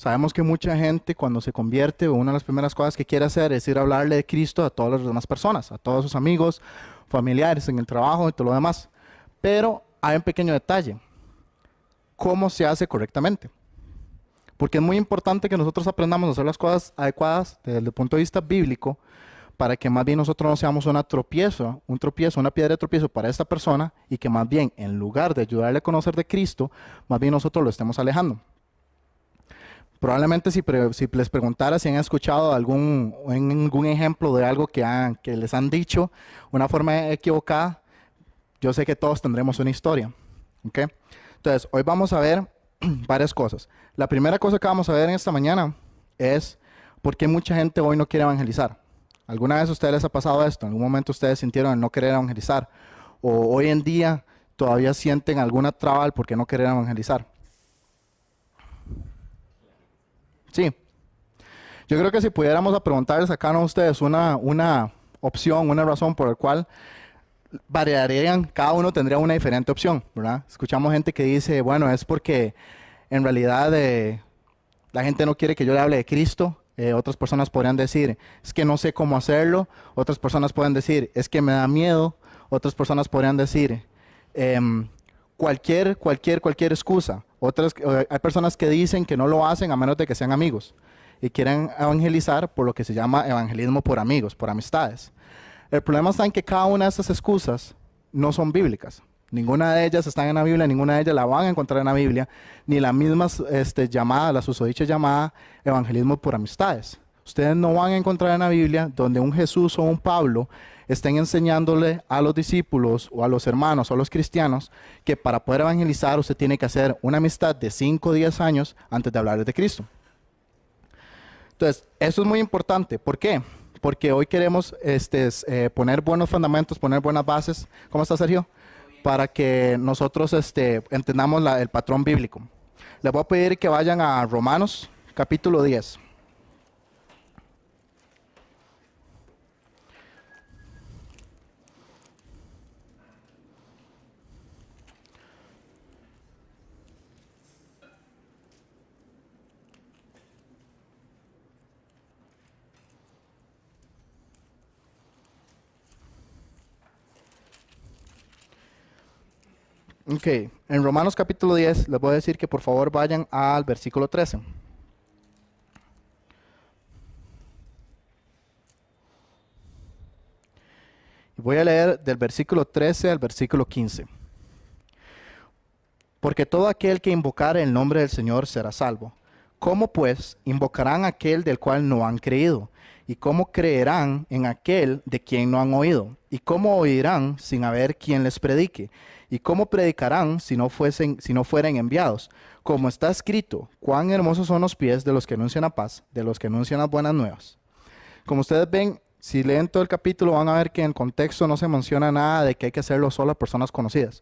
Sabemos que mucha gente cuando se convierte, una de las primeras cosas que quiere hacer es ir a hablarle de Cristo a todas las demás personas, a todos sus amigos, familiares, en el trabajo y todo lo demás. Pero hay un pequeño detalle, ¿cómo se hace correctamente? Porque es muy importante que nosotros aprendamos a hacer las cosas adecuadas desde el punto de vista bíblico para que más bien nosotros no seamos un tropiezo, una piedra de tropiezo para esta persona y que más bien en lugar de ayudarle a conocer de Cristo, más bien nosotros lo estemos alejando. Probablemente si les preguntara si han escuchado algún ejemplo de algo que les han dicho, una forma equivocada, yo sé que todos tendremos una historia. ¿Ok? Entonces, hoy vamos a ver varias cosas. La primera cosa que vamos a ver en esta mañana es por qué mucha gente hoy no quiere evangelizar. ¿Alguna vez a ustedes les ha pasado esto? ¿En algún momento ustedes sintieron el no querer evangelizar? ¿O hoy en día todavía sienten alguna traba al por qué no querer evangelizar? Sí. Yo creo que si pudiéramos a preguntarles a cada uno de ustedes una opción, una razón por la cual variarían, cada uno tendría una diferente opción, ¿verdad? Escuchamos gente que dice, bueno, es porque en realidad la gente no quiere que yo le hable de Cristo. Otras personas podrían decir, es que no sé cómo hacerlo. Otras personas pueden decir, es que me da miedo. Otras personas podrían decir, cualquier excusa. Hay personas que dicen que no lo hacen a menos de que sean amigos y quieren evangelizar por lo que se llama evangelismo por amigos, por amistades. El problema está en que cada una de estas excusas no son bíblicas. Ninguna de ellas están en la Biblia, ninguna de ellas la van a encontrar en la Biblia, ni la misma llamada, la susodicha llamada evangelismo por amistades. Ustedes no van a encontrar en la Biblia donde un Jesús o un Pablo estén enseñándole a los discípulos o a los hermanos o a los cristianos que para poder evangelizar usted tiene que hacer una amistad de 5 o 10 años antes de hablarles de Cristo. Entonces, eso es muy importante. ¿Por qué? Porque hoy queremos poner buenos fundamentos, poner buenas bases. ¿Cómo está, Sergio? Para que nosotros entendamos el patrón bíblico. Les voy a pedir que vayan a Romanos, capítulo 10. Ok, en Romanos capítulo 10 les voy a decir que por favor vayan al versículo 13. Voy a leer del versículo 13 al versículo 15. Porque todo aquel que invocare el nombre del Señor será salvo. ¿Cómo pues invocarán a aquel del cual no han creído? ¿Y cómo creerán en aquel de quien no han oído? ¿Y cómo oirán sin haber quien les predique? ¿Y cómo predicarán si no fueren enviados? Como está escrito, cuán hermosos son los pies de los que anuncian la paz, de los que anuncian las buenas nuevas. Como ustedes ven, si leen todo el capítulo van a ver que en el contexto no se menciona nada de que hay que hacerlo solo a personas conocidas.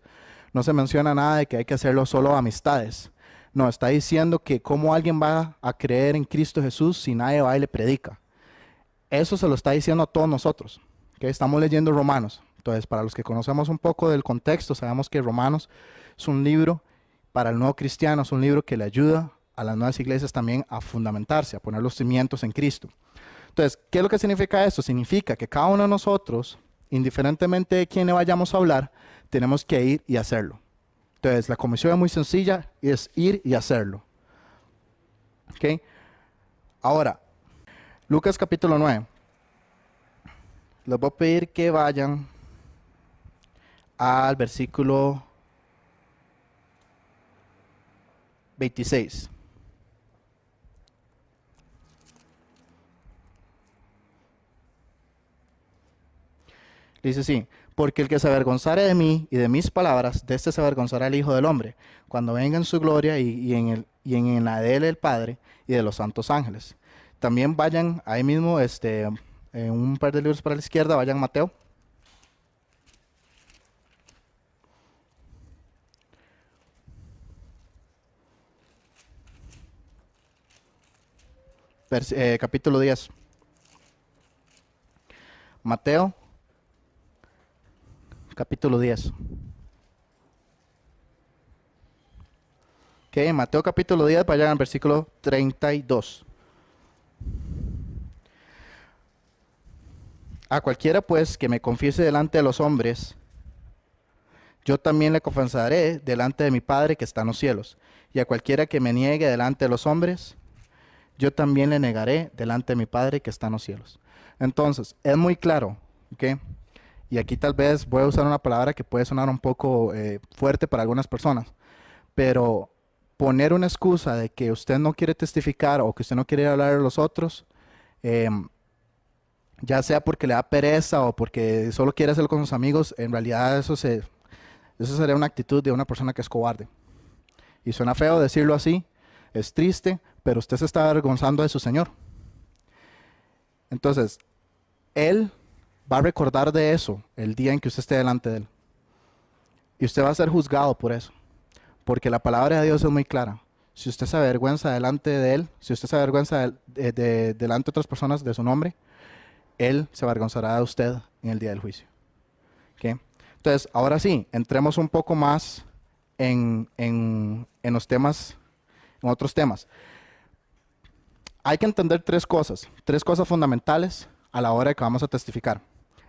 No se menciona nada de que hay que hacerlo solo a amistades. No, está diciendo que cómo alguien va a creer en Cristo Jesús si nadie va y le predica. Eso se lo está diciendo a todos nosotros. ¿Okay? Estamos leyendo Romanos. Entonces, para los que conocemos un poco del contexto, sabemos que Romanos es un libro para el nuevo cristiano, es un libro que le ayuda a las nuevas iglesias también a fundamentarse, a poner los cimientos en Cristo. Entonces, ¿qué es lo que significa esto? Significa que cada uno de nosotros, indiferentemente de quién le vayamos a hablar, tenemos que ir y hacerlo. Entonces, la comisión es muy sencilla, es ir y hacerlo. ¿Ok? Ahora, Lucas capítulo 9. Les voy a pedir que vayan al versículo 26. Dice así, porque el que se avergonzare de mí y de mis palabras, de este se avergonzará el Hijo del Hombre, cuando venga en su gloria y en la de él el Padre y de los santos ángeles. También vayan ahí mismo, en un par de libros para la izquierda, vayan a Mateo. Capítulo 10. Mateo, capítulo 10. Ok, Mateo capítulo 10, vayan al versículo 32. A cualquiera pues que me confiese delante de los hombres, yo también le confesaré delante de mi Padre que está en los cielos. Y a cualquiera que me niegue delante de los hombres, yo también le negaré delante de mi Padre que está en los cielos. Entonces, es muy claro, ¿ok? Y aquí tal vez voy a usar una palabra que puede sonar un poco fuerte para algunas personas, pero poner una excusa de que usted no quiere testificar o que usted no quiere hablar de los otros, em, ya sea porque le da pereza o porque solo quiere hacerlo con sus amigos, en realidad eso sería una actitud de una persona que es cobarde. Y suena feo decirlo así, es triste, pero usted se está avergonzando de su Señor. Entonces, Él va a recordar de eso el día en que usted esté delante de Él. Y usted va a ser juzgado por eso. Porque la palabra de Dios es muy clara. Si usted se avergüenza delante de Él, si usted se avergüenza delante de otras personas de su nombre, Él se avergonzará de usted en el día del juicio. ¿Ok? Entonces, ahora sí, entremos un poco más en los temas, en otros temas. Hay que entender tres cosas fundamentales a la hora de que vamos a testificar.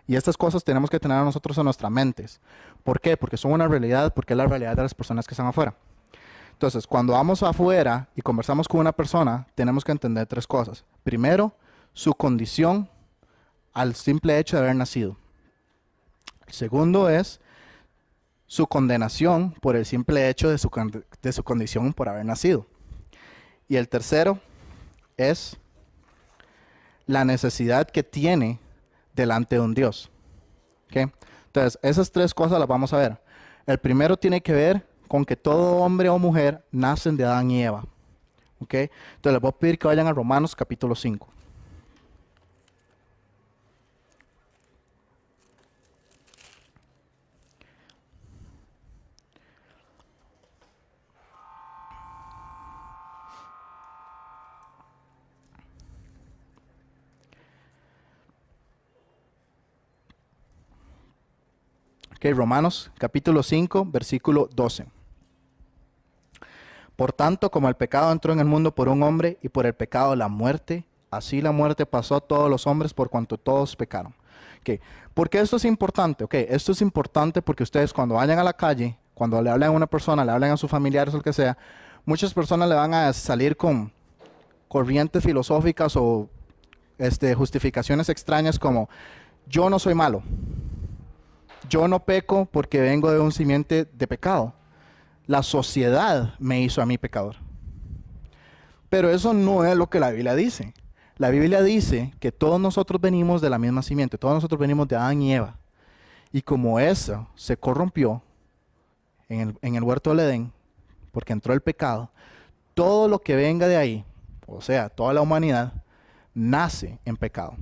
Y estas cosas tenemos que tener a nosotros en nuestras mentes. ¿Por qué? Porque son una realidad, porque es la realidad de las personas que están afuera. Entonces, cuando vamos afuera y conversamos con una persona, tenemos que entender tres cosas. Primero, su condición al simple hecho de haber nacido. El segundo es su condenación por el simple hecho de su condición por haber nacido. Y el tercero es la necesidad que tiene delante de un Dios. ¿Okay? Entonces, esas tres cosas las vamos a ver. El primero tiene que ver con que todo hombre o mujer nacen de Adán y Eva. ¿Okay? Entonces, les voy a pedir que vayan a Romanos capítulo 5. Okay, Romanos capítulo 5, versículo 12. Por tanto, como el pecado entró en el mundo por un hombre y por el pecado la muerte, así la muerte pasó a todos los hombres por cuanto todos pecaron. Okay. ¿Por qué esto es importante? Okay, esto es importante porque ustedes cuando vayan a la calle, cuando le hablan a una persona, le hablan a sus familiares o lo que sea, muchas personas le van a salir con corrientes filosóficas o justificaciones extrañas como yo no soy malo, yo no peco porque vengo de un simiente de pecado. La sociedad me hizo a mí pecador. Pero eso no es lo que la Biblia dice. La Biblia dice que todos nosotros venimos de la misma simiente, todos nosotros venimos de Adán y Eva. Y como eso se corrompió en el huerto del Edén, porque entró el pecado, todo lo que venga de ahí, o sea, toda la humanidad, nace en pecado.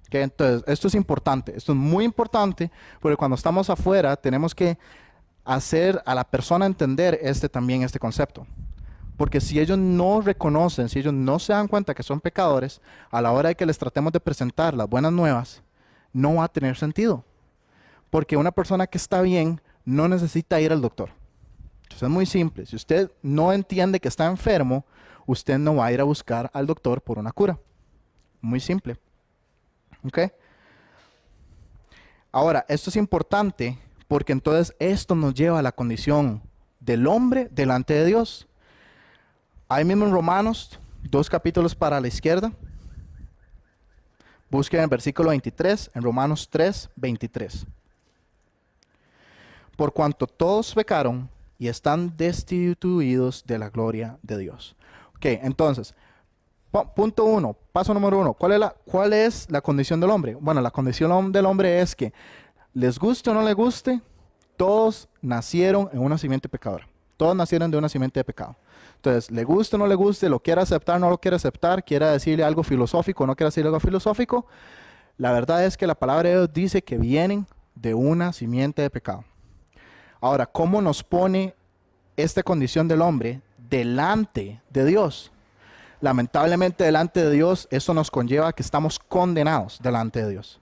¿Okay? Entonces, esto es importante, esto es muy importante, porque cuando estamos afuera tenemos que hacer a la persona entender también este concepto. Porque si ellos no reconocen, si ellos no se dan cuenta que son pecadores, a la hora de que les tratemos de presentar las buenas nuevas, no va a tener sentido. Porque una persona que está bien no necesita ir al doctor. Entonces es muy simple. Si usted no entiende que está enfermo, usted no va a ir a buscar al doctor por una cura. Muy simple. ¿Ok? Ahora, esto es importante porque entonces esto nos lleva a la condición del hombre delante de Dios. Ahí mismo en Romanos, 2 capítulos para la izquierda. Busquen el versículo 23, en Romanos 3, 23. Por cuanto todos pecaron y están destituidos de la gloria de Dios. Ok, entonces, punto 1, paso número 1. ¿Cuál es la condición del hombre? Bueno, la condición del hombre es que, les guste o no les guste, todos nacieron en una simiente pecadora. Todos nacieron de una simiente de pecado. Entonces, le guste o no le guste, lo quiera aceptar o no lo quiera aceptar, quiera decirle algo filosófico o no quiera decirle algo filosófico, la verdad es que la palabra de Dios dice que vienen de una simiente de pecado. Ahora, ¿cómo nos pone esta condición del hombre delante de Dios? Lamentablemente delante de Dios, eso nos conlleva que estamos condenados delante de Dios.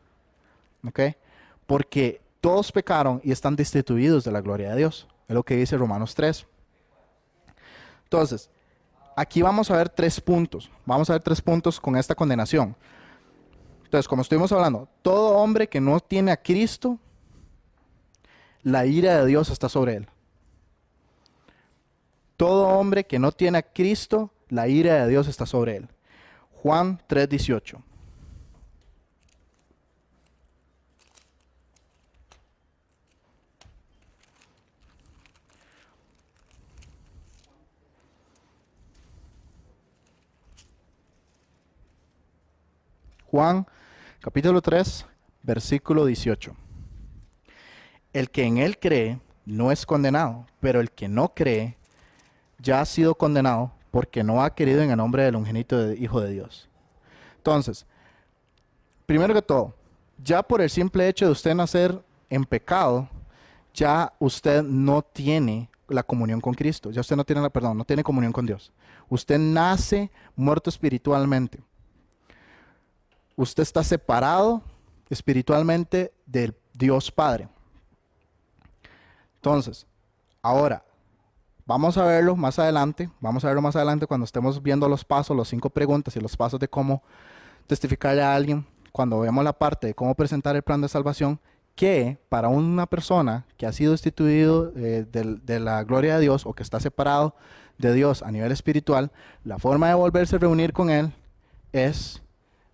¿Ok? Porque todos pecaron y están destituidos de la gloria de Dios. Es lo que dice Romanos 3. Entonces, aquí vamos a ver 3 puntos. Vamos a ver 3 puntos con esta condenación. Entonces, como estuvimos hablando, todo hombre que no tiene a Cristo, la ira de Dios está sobre él. Todo hombre que no tiene a Cristo, la ira de Dios está sobre él. Juan 3:18. Juan capítulo 3, versículo 18. El que en él cree no es condenado, pero el que no cree ya ha sido condenado porque no ha querido en el nombre del unigénito Hijo de Dios. Entonces, primero que todo, ya por el simple hecho de usted nacer en pecado, ya usted no tiene la comunión con Cristo, ya usted no tiene no tiene comunión con Dios. Usted nace muerto espiritualmente. Usted está separado espiritualmente del Dios Padre. Entonces, ahora, vamos a verlo más adelante cuando estemos viendo los pasos, los 5 preguntas y los pasos de cómo testificarle a alguien, cuando vemos la parte de cómo presentar el plan de salvación, que para una persona que ha sido destituido de la gloria de Dios o que está separado de Dios a nivel espiritual, la forma de volverse a reunir con Él es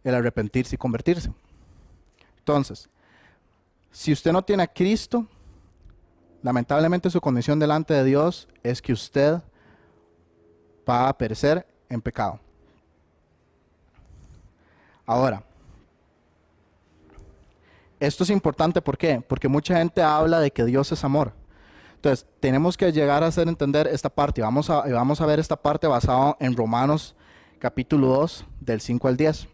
el arrepentirse y convertirse. Entonces, si usted no tiene a Cristo, lamentablemente su condición delante de Dios es que usted va a perecer en pecado. Ahora, esto es importante, ¿por qué? Porque mucha gente habla de que Dios es amor. Entonces, tenemos que llegar a hacer entender esta parte. Vamos a ver esta parte basada en Romanos capítulo 2, del 5 al 10.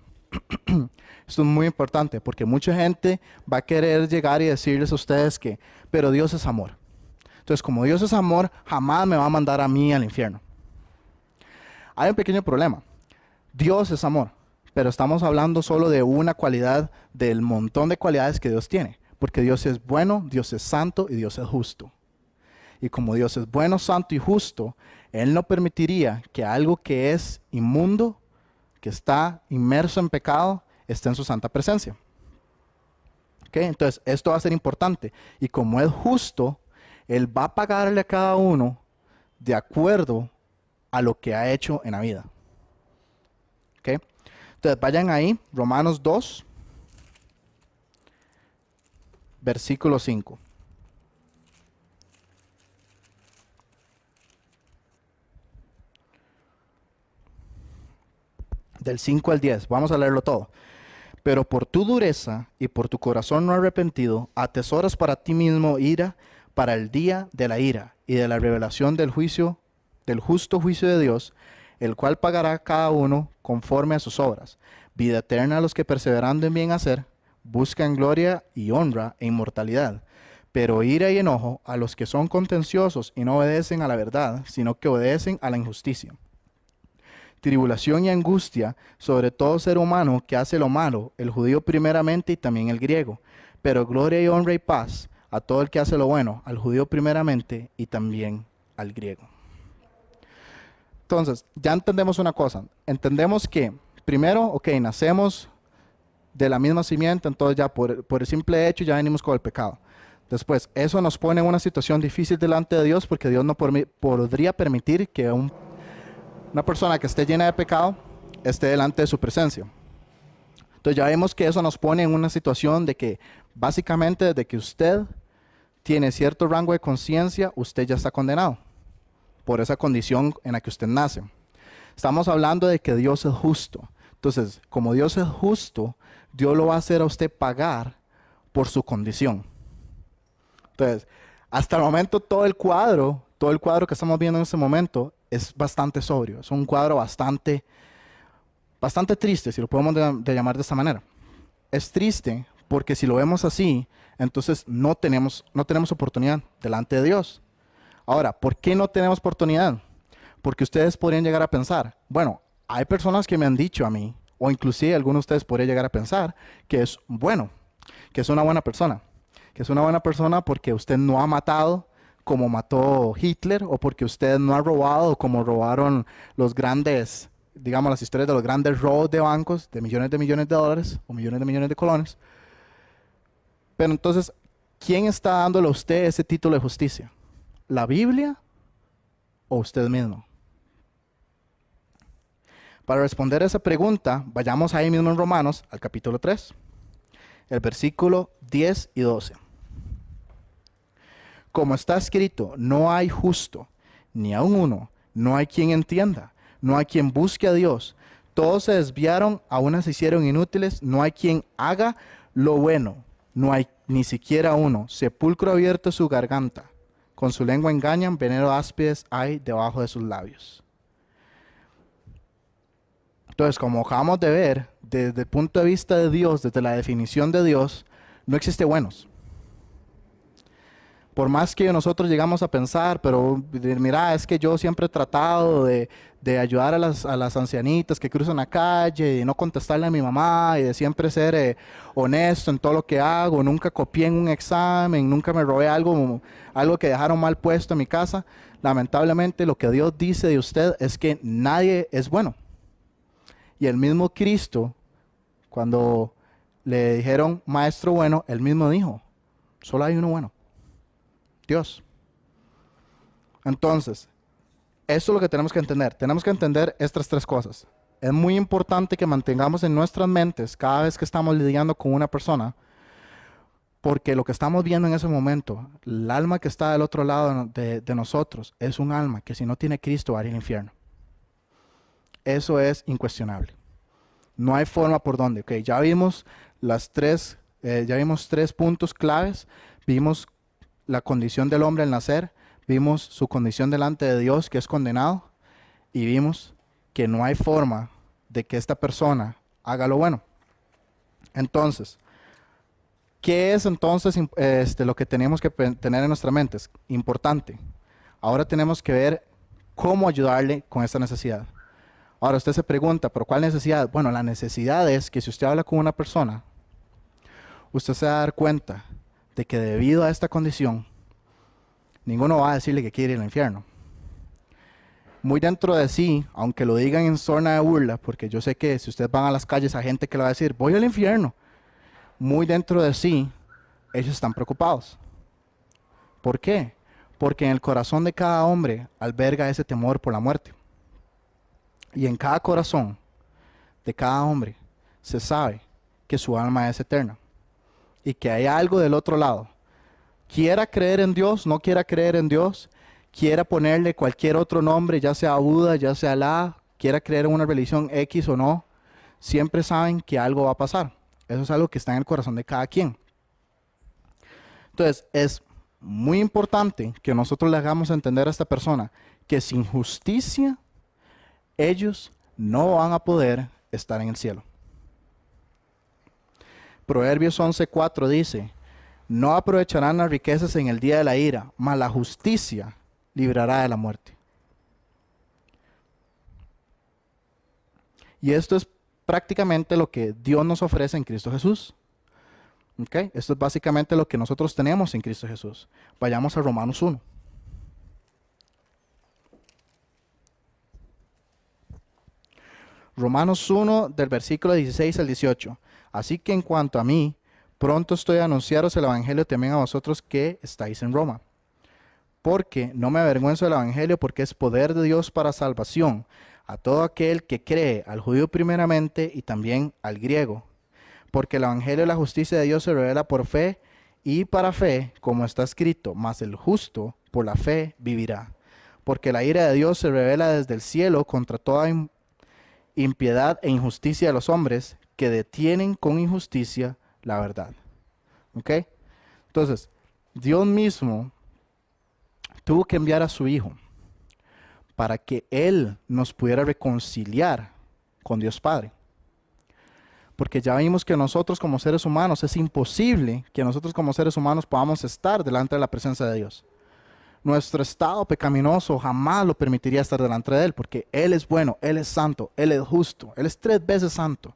Esto es muy importante porque mucha gente va a querer llegar y decirles a ustedes que, pero Dios es amor. Entonces, como Dios es amor, jamás me va a mandar a mí al infierno. Hay un pequeño problema. Dios es amor, pero estamos hablando solo de una cualidad del montón de cualidades que Dios tiene. Porque Dios es bueno, Dios es santo y Dios es justo. Y como Dios es bueno, santo y justo, Él no permitiría que algo que es inmundo, que está inmerso en pecado, esté en su santa presencia. ¿Okay? Entonces, esto va a ser importante. Y como es justo, Él va a pagarle a cada uno de acuerdo a lo que ha hecho en la vida. ¿Okay? Entonces, vayan ahí, Romanos 2, versículo 5. Del 5 al 10, vamos a leerlo todo. Pero por tu dureza y por tu corazón no arrepentido, atesoras para ti mismo ira para el día de la ira y de la revelación del juicio, del justo juicio de Dios, el cual pagará a cada uno conforme a sus obras. Vida eterna a los que perseverando en bien hacer, buscan gloria y honra e inmortalidad. Pero ira y enojo a los que son contenciosos y no obedecen a la verdad, sino que obedecen a la injusticia. Tribulación y angustia sobre todo ser humano que hace lo malo, el judío primeramente y también el griego. Pero gloria y honra y paz a todo el que hace lo bueno, al judío primeramente y también al griego. Entonces, ya entendemos una cosa. Entendemos que, primero, ok, nacemos de la misma simiente, entonces ya por el simple hecho ya venimos con el pecado. Después, eso nos pone en una situación difícil delante de Dios porque Dios no podría permitir que una persona que esté llena de pecado esté delante de su presencia. Entonces ya vemos que eso nos pone en una situación de que básicamente desde que usted tiene cierto rango de conciencia, usted ya está condenado por esa condición en la que usted nace. Estamos hablando de que Dios es justo. Entonces, como Dios es justo, Dios lo va a hacer a usted pagar por su condición. Entonces, hasta el momento todo el cuadro que estamos viendo en este momento es bastante sobrio. Es un cuadro bastante triste, si lo podemos llamar de esta manera. Es triste porque si lo vemos así, entonces no tenemos oportunidad delante de Dios. Ahora, ¿por qué no tenemos oportunidad? Porque ustedes podrían llegar a pensar, bueno, hay personas que me han dicho a mí, o inclusive algunos de ustedes podrían llegar a pensar que es bueno, que es una buena persona porque usted no ha matado, como mató Hitler, o porque usted no ha robado como robaron los grandes, digamos, las historias de los grandes robos de bancos de millones de dólares o millones de colones. Pero entonces, ¿quién está dándole a usted ese título de justicia? ¿La Biblia o usted mismo? Para responder a esa pregunta, vayamos ahí mismo en Romanos, al capítulo 3, el versículo 10 y 12. Como está escrito, no hay justo, ni aun uno, no hay quien entienda, no hay quien busque a Dios. Todos se desviaron, a unas se hicieron inútiles, no hay quien haga lo bueno, no hay ni siquiera uno. Sepulcro abierto es su garganta, con su lengua engañan, veneno áspides hay debajo de sus labios. Entonces, como acabamos de ver, desde el punto de vista de Dios, desde la definición de Dios, no existe buenos. Por más que nosotros llegamos a pensar, pero mira, es que yo siempre he tratado de ayudar a las ancianitas que cruzan la calle y no contestarle a mi mamá y de siempre ser honesto en todo lo que hago, nunca copié en un examen, nunca me robé algo que dejaron mal puesto en mi casa. Lamentablemente lo que Dios dice de usted es que nadie es bueno. Y el mismo Cristo, cuando le dijeron maestro bueno, él mismo dijo, solo hay uno bueno, Dios. Entonces, esto es lo que tenemos que entender. Tenemos que entender estas tres cosas. Es muy importante que mantengamos en nuestras mentes cada vez que estamos lidiando con una persona, porque lo que estamos viendo en ese momento, el alma que está del otro lado de nosotros, es un alma que si no tiene Cristo va a ir al infierno. Eso es incuestionable. No hay forma por donde. Okay, ya vimos tres puntos claves. Vimos la condición del hombre al nacer. Vimos su condición delante de Dios, que es condenado. Y vimos que no hay forma de que esta persona haga lo bueno. Entonces, ¿qué es entonces lo que tenemos que tener en nuestra mente? Es importante. Ahora tenemos que ver cómo ayudarle con esta necesidad. Ahora usted se pregunta, ¿pero cuál necesidad? Bueno, la necesidad es que si usted habla con una persona, usted se va a dar cuenta de que debido a esta condición, ninguno va a decirle que quiere ir al infierno. Muy dentro de sí, aunque lo digan en zona de burla, porque yo sé que si ustedes van a las calles hay gente que le va a decir, voy al infierno. Muy dentro de sí, ellos están preocupados. ¿Por qué? Porque en el corazón de cada hombre alberga ese temor por la muerte. Y en cada corazón de cada hombre se sabe que su alma es eterna y que hay algo del otro lado. Quiera creer en Dios, no quiera creer en Dios, quiera ponerle cualquier otro nombre, ya sea Buda, ya sea Alá, quiera creer en una religión X o no, siempre saben que algo va a pasar. Eso es algo que está en el corazón de cada quien. Entonces, es muy importante que nosotros le hagamos entender a esta persona que sin justicia ellos no van a poder estar en el cielo. Proverbios 11:4 dice, no aprovecharán las riquezas en el día de la ira, mas la justicia librará de la muerte. Y esto es prácticamente lo que Dios nos ofrece en Cristo Jesús. ¿Okay? Esto es básicamente lo que nosotros tenemos en Cristo Jesús. Vayamos a Romanos 1. Romanos 1 del versículo 16 al 18. Así que en cuanto a mí, pronto estoy a anunciaros el evangelio también a vosotros que estáis en Roma. Porque no me avergüenzo del evangelio, porque es poder de Dios para salvación a todo aquel que cree, al judío primeramente y también al griego. Porque el evangelio de la justicia de Dios se revela por fe y para fe, como está escrito, mas el justo por la fe vivirá. Porque la ira de Dios se revela desde el cielo contra toda impiedad e injusticia de los hombres que detienen con injusticia la verdad. ¿Ok? Entonces, Dios mismo tuvo que enviar a su Hijo para que Él nos pudiera reconciliar con Dios Padre. Porque ya vimos que nosotros como seres humanos, es imposible que nosotros como seres humanos podamos estar delante de la presencia de Dios. Nuestro estado pecaminoso jamás lo permitiría estar delante de Él, porque Él es bueno, Él es santo, Él es justo, Él es 3 veces santo.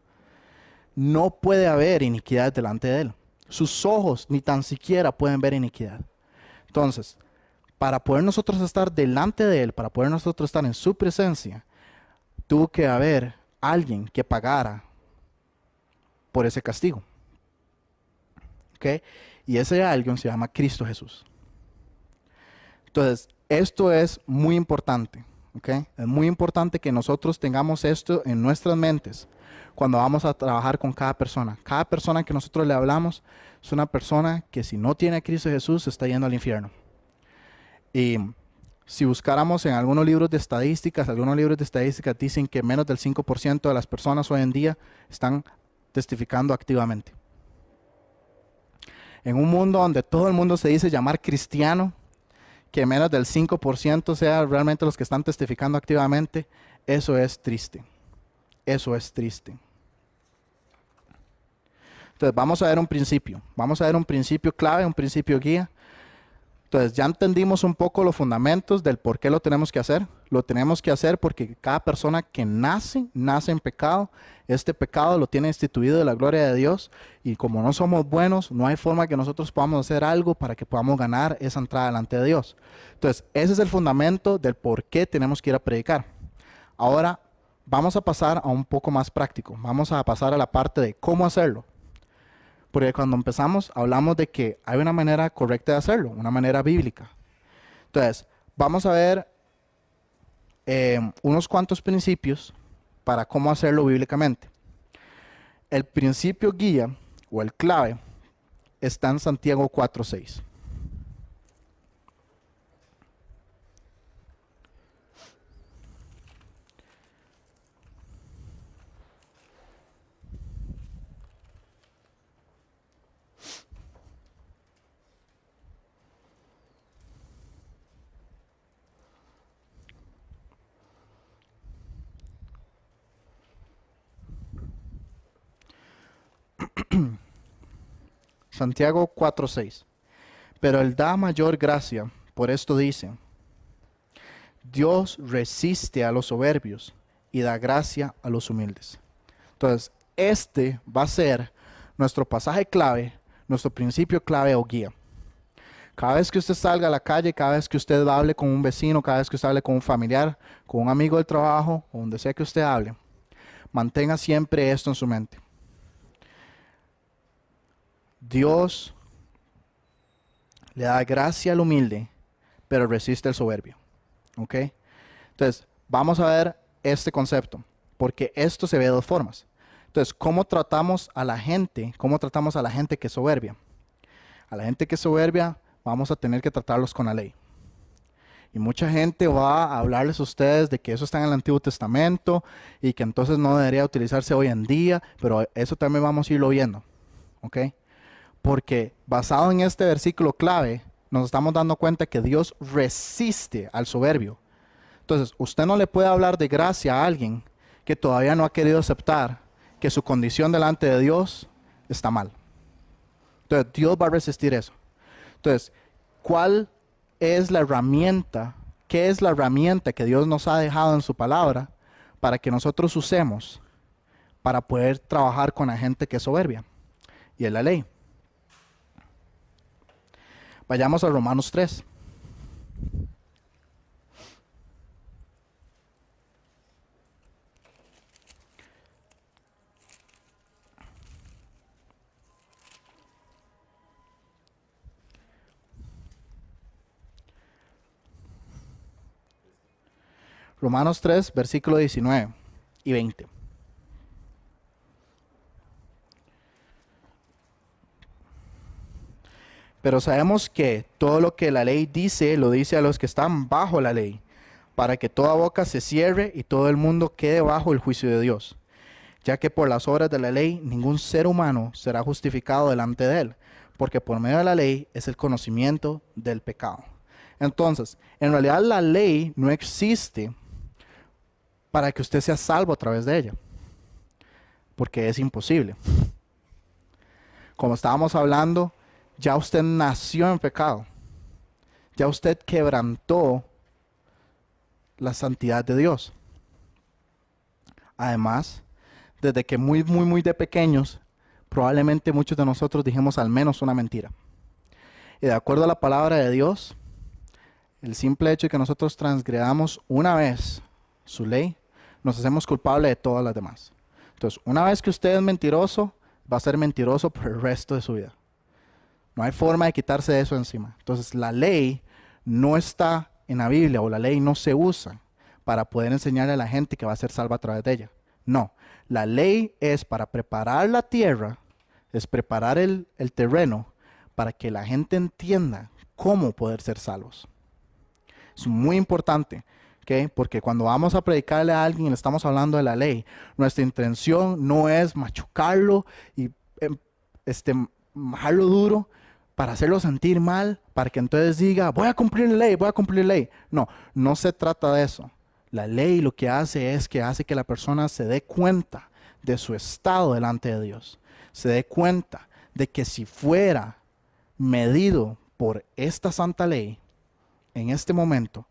No puede haber iniquidad delante de Él. Sus ojos ni tan siquiera pueden ver iniquidad. Entonces, para poder nosotros estar delante de Él, para poder nosotros estar en su presencia, tuvo que haber alguien que pagara por ese castigo. ¿Ok? Y ese alguien se llama Cristo Jesús. Entonces, esto es muy importante. ¿Ok? Es muy importante que nosotros tengamos esto en nuestras mentes cuando vamos a trabajar con cada persona. Cada persona que nosotros le hablamos es una persona que si no tiene a Cristo Jesús está yendo al infierno. Y si buscáramos en algunos libros de estadísticas dicen que menos del 5% de las personas hoy en día están testificando activamente. En un mundo donde todo el mundo se dice llamar cristiano, que menos del 5% sea realmente los que están testificando activamente, eso es triste. Eso es triste. Entonces vamos a ver un principio. Vamos a ver un principio clave, un principio guía. Entonces ya entendimos un poco los fundamentos del por qué lo tenemos que hacer. Lo tenemos que hacer porque cada persona que nace en pecado. Este pecado lo tiene instituido de la gloria de Dios. Y como no somos buenos, no hay forma que nosotros podamos hacer algo para que podamos ganar esa entrada delante de Dios. Entonces ese es el fundamento del por qué tenemos que ir a predicar. Ahora vamos a pasar a un poco más práctico. Vamos a pasar a la parte de cómo hacerlo. Porque cuando empezamos hablamos de que hay una manera correcta de hacerlo, una manera bíblica. Entonces, vamos a ver unos cuantos principios para cómo hacerlo bíblicamente. El principio guía o el clave está en Santiago 4:6. Santiago 4:6. Pero Él da mayor gracia, por esto dice, Dios resiste a los soberbios y da gracia a los humildes. Entonces, este va a ser nuestro pasaje clave, nuestro principio clave o guía. Cada vez que usted salga a la calle, cada vez que usted hable con un vecino, cada vez que usted hable con un familiar, con un amigo del trabajo, o donde sea que usted hable, mantenga siempre esto en su mente. Dios le da gracia al humilde, pero resiste al soberbio. ¿Ok? Entonces, vamos a ver este concepto, porque esto se ve de dos formas. Entonces, ¿cómo tratamos a la gente? ¿Cómo tratamos a la gente que es soberbia? A la gente que es soberbia, vamos a tener que tratarlos con la ley. Y mucha gente va a hablarles a ustedes de que eso está en el Antiguo Testamento y que entonces no debería utilizarse hoy en día, pero eso también vamos a irlo viendo. ¿Ok? Porque basado en este versículo clave, nos estamos dando cuenta que Dios resiste al soberbio. Entonces, usted no le puede hablar de gracia a alguien que todavía no ha querido aceptar que su condición delante de Dios está mal. Entonces, Dios va a resistir eso. Entonces, ¿cuál es la herramienta? ¿Qué es la herramienta que Dios nos ha dejado en su palabra para que nosotros usemos para poder trabajar con la gente que es soberbia? Y es la ley. Vayamos a Romanos 3. Romanos 3, versículo 19 y 20. Pero sabemos que todo lo que la ley dice, lo dice a los que están bajo la ley, para que toda boca se cierre y todo el mundo quede bajo el juicio de Dios. Ya que por las obras de la ley ningún ser humano será justificado delante de él, porque por medio de la ley es el conocimiento del pecado. Entonces, en realidad la ley no existe para que usted sea salvo a través de ella, porque es imposible. Como estábamos hablando, ya usted nació en pecado. Ya usted quebrantó la santidad de Dios. Además, desde que muy de pequeños, probablemente muchos de nosotros dijimos al menos una mentira. Y de acuerdo a la palabra de Dios, el simple hecho de que nosotros transgredamos una vez su ley, nos hacemos culpables de todas las demás. Entonces, una vez que usted es mentiroso, va a ser mentiroso por el resto de su vida. No hay forma de quitarse de eso encima. Entonces, la ley no está en la Biblia, o la ley no se usa para poder enseñarle a la gente que va a ser salva a través de ella. No, la ley es para preparar la tierra, es preparar el terreno para que la gente entienda cómo poder ser salvos. Es muy importante, ¿okay? Porque cuando vamos a predicarle a alguien y le estamos hablando de la ley, nuestra intención no es machucarlo y bajarlo duro para hacerlo sentir mal, para que entonces diga, voy a cumplir la ley, voy a cumplir la ley. No, no se trata de eso. La ley lo que hace es que hace que la persona se dé cuenta de su estado delante de Dios. Se dé cuenta de que si fuera medido por esta santa ley, en este momento,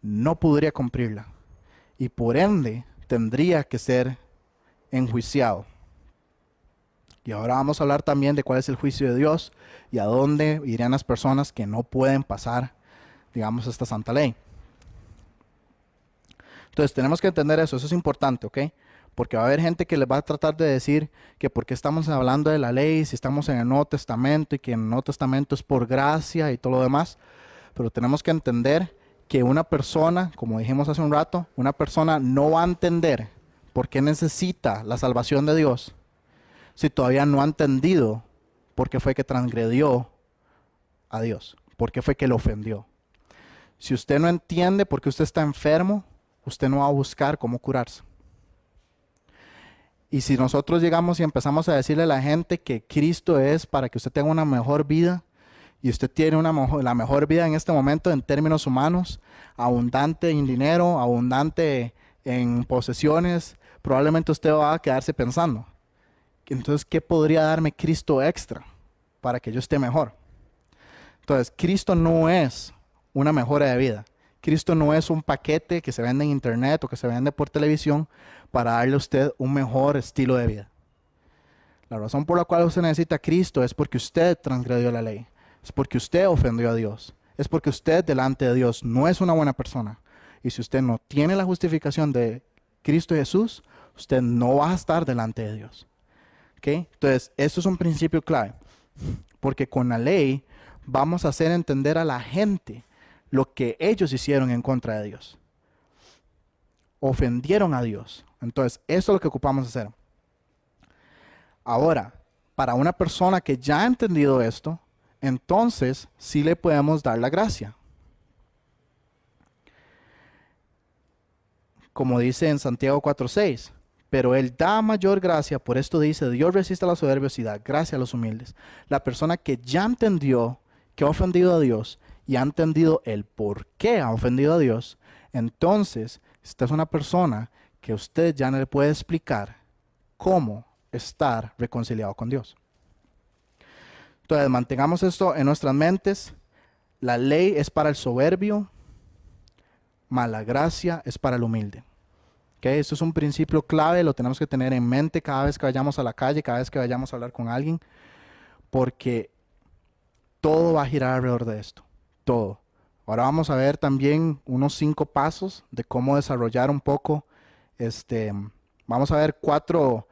no podría cumplirla. Y por ende, tendría que ser enjuiciado. Y ahora vamos a hablar también de cuál es el juicio de Dios y a dónde irían las personas que no pueden pasar, digamos, esta santa ley. Entonces tenemos que entender eso es importante, ¿ok? Porque va a haber gente que les va a tratar de decir que por qué estamos hablando de la ley, si estamos en el Nuevo Testamento y que en el Nuevo Testamento es por gracia y todo lo demás. Pero tenemos que entender que una persona, como dijimos hace un rato, una persona no va a entender por qué necesita la salvación de Dios si todavía no ha entendido por qué fue que transgredió a Dios, por qué fue que lo ofendió. Si usted no entiende por qué usted está enfermo, usted no va a buscar cómo curarse. Y si nosotros llegamos y empezamos a decirle a la gente que Cristo es para que usted tenga una mejor vida, y usted tiene la mejor vida en este momento en términos humanos, abundante en dinero, abundante en posesiones, probablemente usted va a quedarse pensando, entonces, ¿qué podría darme Cristo extra para que yo esté mejor? Entonces, Cristo no es una mejora de vida. Cristo no es un paquete que se vende en internet o que se vende por televisión para darle a usted un mejor estilo de vida. La razón por la cual usted necesita a Cristo es porque usted transgredió la ley. Es porque usted ofendió a Dios. Es porque usted delante de Dios no es una buena persona. Y si usted no tiene la justificación de Cristo Jesús, usted no va a estar delante de Dios. ¿Okay? Entonces, esto es un principio clave. Porque con la ley vamos a hacer entender a la gente lo que ellos hicieron en contra de Dios. Ofendieron a Dios. Entonces, eso es lo que ocupamos hacer. Ahora, para una persona que ya ha entendido esto, entonces sí le podemos dar la gracia. Como dice en Santiago 4:6, pero Él da mayor gracia, por esto dice, Dios resiste a los soberbios y da gracia a los humildes. La persona que ya entendió que ha ofendido a Dios y ha entendido el por qué ha ofendido a Dios, entonces esta es una persona que usted ya no le puede explicar cómo estar reconciliado con Dios. Entonces, mantengamos esto en nuestras mentes. La ley es para el soberbio, mas la gracia es para el humilde. ¿Okay? Esto es un principio clave, lo tenemos que tener en mente cada vez que vayamos a la calle, cada vez que vayamos a hablar con alguien, porque todo va a girar alrededor de esto, todo. Ahora vamos a ver también unos 5 pasos de cómo desarrollar un poco, vamos a ver cuatro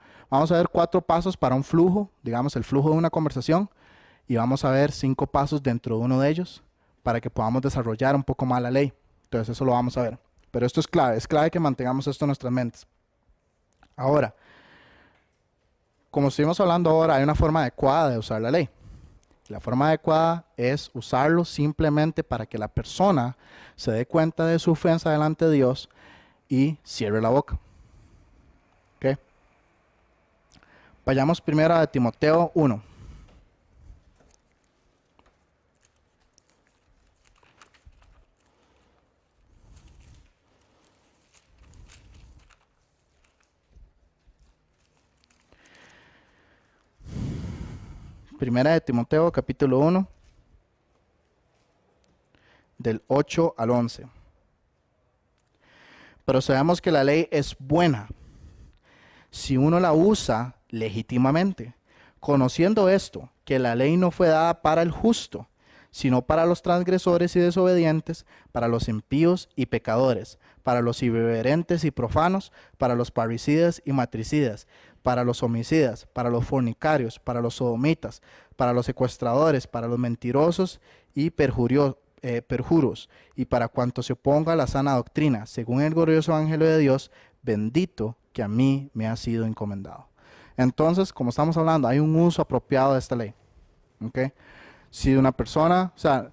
pasos para un flujo, digamos el flujo de una conversación, y vamos a ver 5 pasos dentro de uno de ellos para que podamos desarrollar un poco más la ley. Entonces eso lo vamos a ver. Pero esto es clave que mantengamos esto en nuestras mentes. Ahora, como estuvimos hablando ahora, hay una forma adecuada de usar la ley. La forma adecuada es usarlo simplemente para que la persona se dé cuenta de su ofensa delante de Dios y cierre la boca. ¿Okay? Vayamos primero a Timoteo 1. Primera de Timoteo, capítulo 1, del 8 al 11. Pero sabemos que la ley es buena si uno la usa legítimamente, conociendo esto, que la ley no fue dada para el justo, sino para los transgresores y desobedientes, para los impíos y pecadores, para los irreverentes y profanos, para los parricidas y matricidas, para los homicidas, para los fornicarios, para los sodomitas, para los secuestradores, para los mentirosos y perjuros, y para cuanto se oponga a la sana doctrina, según el glorioso Evangelio de Dios, bendito que a mí me ha sido encomendado. Entonces, como estamos hablando, hay un uso apropiado de esta ley. ¿Ok? Si una persona, o sea,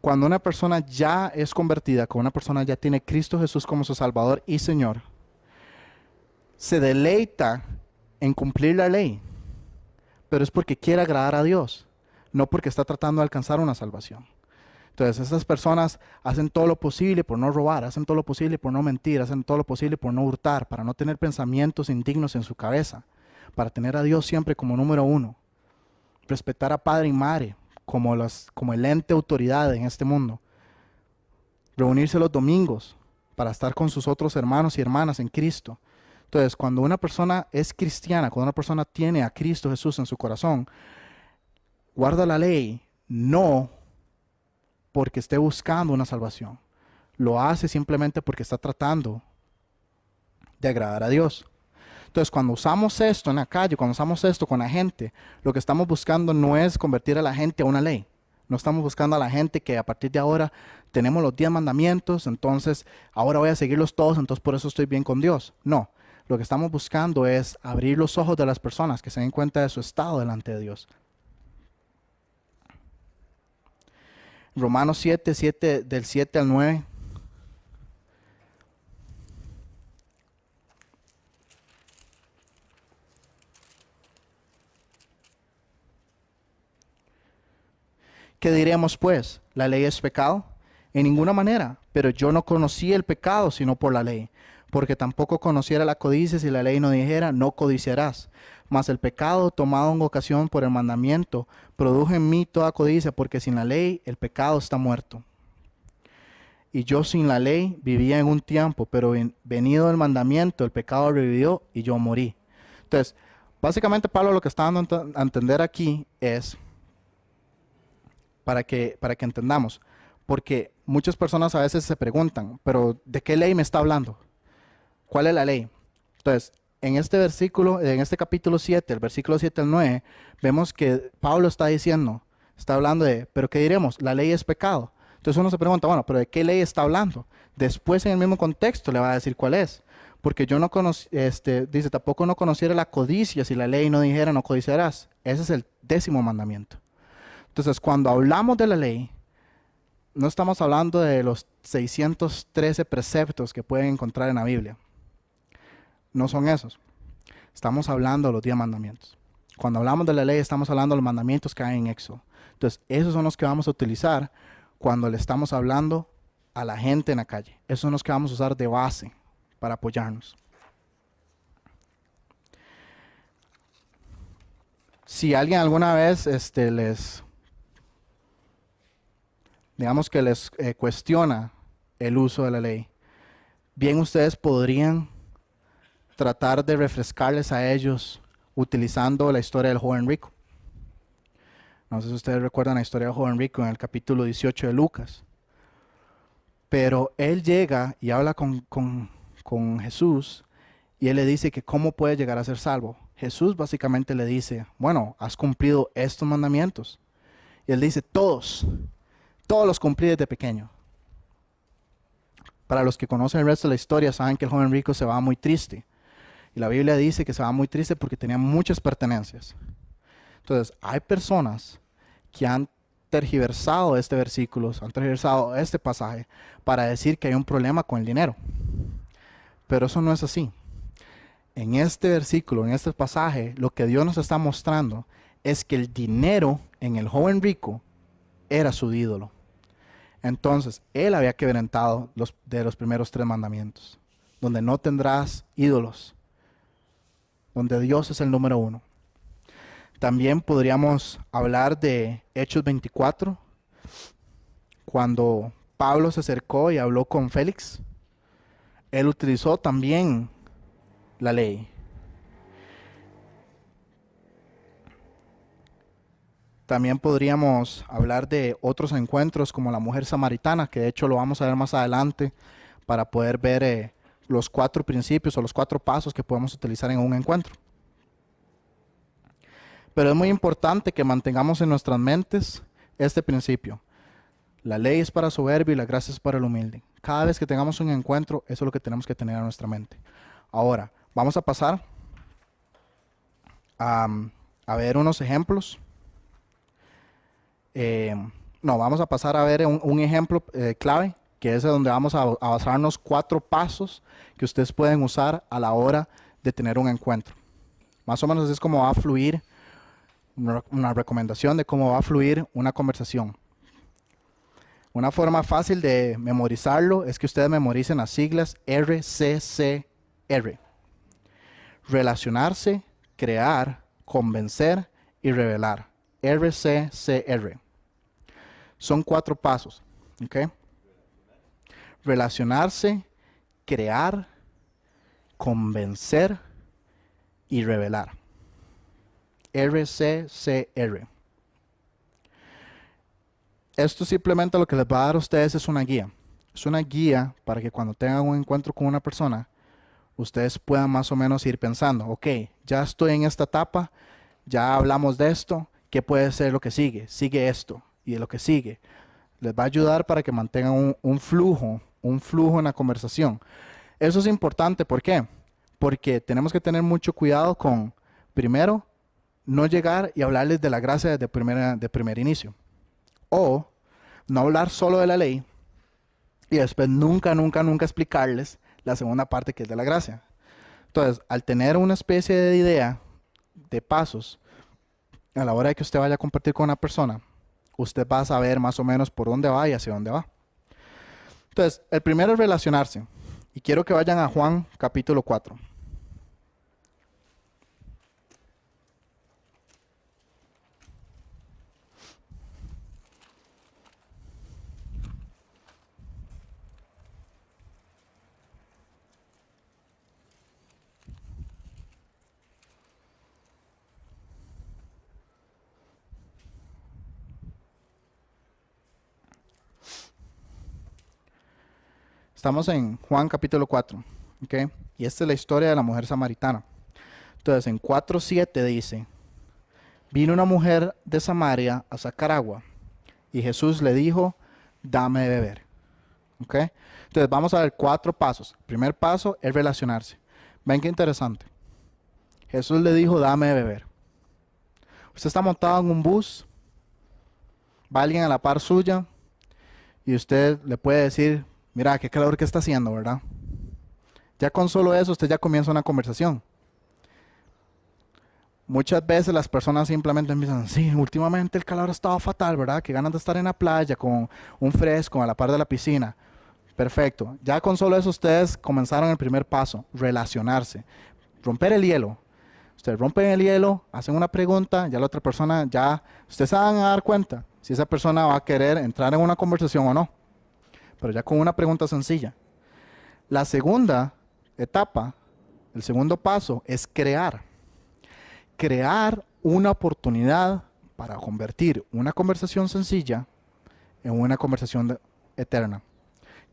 cuando una persona ya es convertida, cuando una persona ya tiene a Cristo Jesús como su Salvador y Señor, se deleita en cumplir la ley, pero es porque quiere agradar a Dios, no porque está tratando de alcanzar una salvación. Entonces, esas personas hacen todo lo posible por no robar, hacen todo lo posible por no mentir, hacen todo lo posible por no hurtar, para no tener pensamientos indignos en su cabeza, para tener a Dios siempre como número uno, respetar a padre y madre como el ente autoridad en este mundo, reunirse los domingos para estar con sus otros hermanos y hermanas en Cristo. Entonces, cuando una persona es cristiana, cuando una persona tiene a Cristo Jesús en su corazón, guarda la ley, no porque esté buscando una salvación, lo hace simplemente porque está tratando de agradar a Dios. Entonces, cuando usamos esto en la calle, cuando usamos esto con la gente, lo que estamos buscando no es convertir a la gente a una ley. No estamos buscando a la gente que a partir de ahora tenemos los 10 mandamientos, entonces ahora voy a seguirlos todos, entonces por eso estoy bien con Dios. No, lo que estamos buscando es abrir los ojos de las personas que se den cuenta de su estado delante de Dios. Romanos 7, del 7 al 9. ¿Qué diremos pues? ¿La ley es pecado? En ninguna manera, pero yo no conocí el pecado sino por la ley, porque tampoco conociera la codicia si la ley no dijera, no codiciarás. Mas el pecado, tomado en ocasión por el mandamiento, produjo en mí toda codicia, porque sin la ley el pecado está muerto. Y yo sin la ley vivía en un tiempo, pero venido el mandamiento, el pecado revivió y yo morí. Entonces, básicamente Pablo lo que está dando a entender aquí es, para que entendamos, porque muchas personas a veces se preguntan, pero ¿de qué ley me está hablando? ¿Cuál es la ley? Entonces, en este versículo, en este capítulo 7, el versículo 7 al 9, vemos que Pablo está diciendo, está hablando de, ¿pero qué diremos? La ley es pecado. Entonces uno se pregunta, bueno, ¿pero de qué ley está hablando? Después en el mismo contexto le va a decir cuál es. Porque yo no conocí, dice, tampoco no conociera la codicia si la ley no dijera no codiciarás. Ese es el 10º mandamiento. Entonces, cuando hablamos de la ley, no estamos hablando de los 613 preceptos que pueden encontrar en la Biblia. No son esos. Estamos hablando de los 10 mandamientos. Cuando hablamos de la ley, estamos hablando de los mandamientos que hay en Éxodo. Entonces, esos son los que vamos a utilizar cuando le estamos hablando a la gente en la calle. Esos son los que vamos a usar de base para apoyarnos. Si alguien alguna vez digamos que les cuestiona el uso de la ley, bien ustedes podrían tratar de refrescarles a ellos utilizando la historia del joven rico. No sé si ustedes recuerdan la historia del joven rico en el capítulo 18 de Lucas. Pero él llega y habla con Jesús y él le dice que cómo puede llegar a ser salvo. Jesús básicamente le dice, bueno, has cumplido estos mandamientos. Y él dice, todos los cumplí desde pequeño. Para los que conocen el resto de la historia, saben que el joven rico se va muy triste. Y la Biblia dice que se va muy triste porque tenía muchas pertenencias. Entonces, hay personas que han tergiversado este versículo, han tergiversado este pasaje para decir que hay un problema con el dinero. Pero eso no es así. En este versículo, en este pasaje, lo que Dios nos está mostrando es que el dinero en el joven rico era su ídolo. Entonces, él había quebrantado los primeros 3 mandamientos, donde no tendrás ídolos, donde Dios es el número 1. También podríamos hablar de Hechos 24, cuando Pablo se acercó y habló con Félix. Él utilizó también la ley. También podríamos hablar de otros encuentros como la mujer samaritana, que de hecho lo vamos a ver más adelante para poder ver los 4 principios o los 4 pasos que podemos utilizar en un encuentro. Pero es muy importante que mantengamos en nuestras mentes este principio. La ley es para soberbio y la gracia es para el humilde. Cada vez que tengamos un encuentro, eso es lo que tenemos que tener en nuestra mente. Ahora, vamos a pasar a ver unos ejemplos. Vamos a pasar a ver un ejemplo clave, que es donde vamos a basarnos 4 pasos que ustedes pueden usar a la hora de tener un encuentro. Más o menos es como va a fluir una recomendación de cómo va a fluir una conversación. Una forma fácil de memorizarlo es que ustedes memoricen las siglas RCCR. Relacionarse, crear, convencer y revelar. RCCR. Son 4 pasos. ¿Okay? Relacionarse, crear, convencer y revelar. RCCR. Esto simplemente lo que les va a dar a ustedes es una guía. Es una guía para que cuando tengan un encuentro con una persona, ustedes puedan más o menos ir pensando, ok, ya estoy en esta etapa, ya hablamos de esto, ¿qué puede ser lo que sigue? Sigue esto y lo que sigue. Les va a ayudar para que mantengan un flujo en la conversación. Eso es importante, ¿por qué? Porque tenemos que tener mucho cuidado con, primero, no llegar y hablarles de la gracia de primer inicio. O no hablar solo de la ley y después nunca explicarles la segunda parte que es de la gracia. Entonces, al tener una especie de idea de pasos, a la hora de que usted vaya a compartir con una persona, usted va a saber más o menos por dónde va y hacia dónde va. Entonces, el primero es relacionarse. Y quiero que vayan a Juan capítulo 4. Estamos en Juan capítulo 4, ¿ok? Y esta es la historia de la mujer samaritana. Entonces, en 4:7 dice, vino una mujer de Samaria a sacar agua, y Jesús le dijo, dame de beber, ¿ok? Entonces, vamos a ver 4 pasos. El primer paso es relacionarse. Ven qué interesante. Jesús le dijo, dame de beber. Usted está montado en un bus, va alguien a la par suya, y usted le puede decir, mira, qué calor que está haciendo, ¿verdad? Ya con solo eso usted ya comienza una conversación. Muchas veces las personas simplemente empiezan, sí, últimamente el calor ha estado fatal, ¿verdad? Que ganas de estar en la playa con un fresco a la par de la piscina. Perfecto. Ya con solo eso ustedes comenzaron el primer paso, relacionarse, romper el hielo. Ustedes rompen el hielo, hacen una pregunta, ya la otra persona, ustedes se van a dar cuenta si esa persona va a querer entrar en una conversación o no. Pero ya con una pregunta sencilla. La segunda etapa, el segundo paso es crear. Crear una oportunidad para convertir una conversación sencilla en una conversación eterna.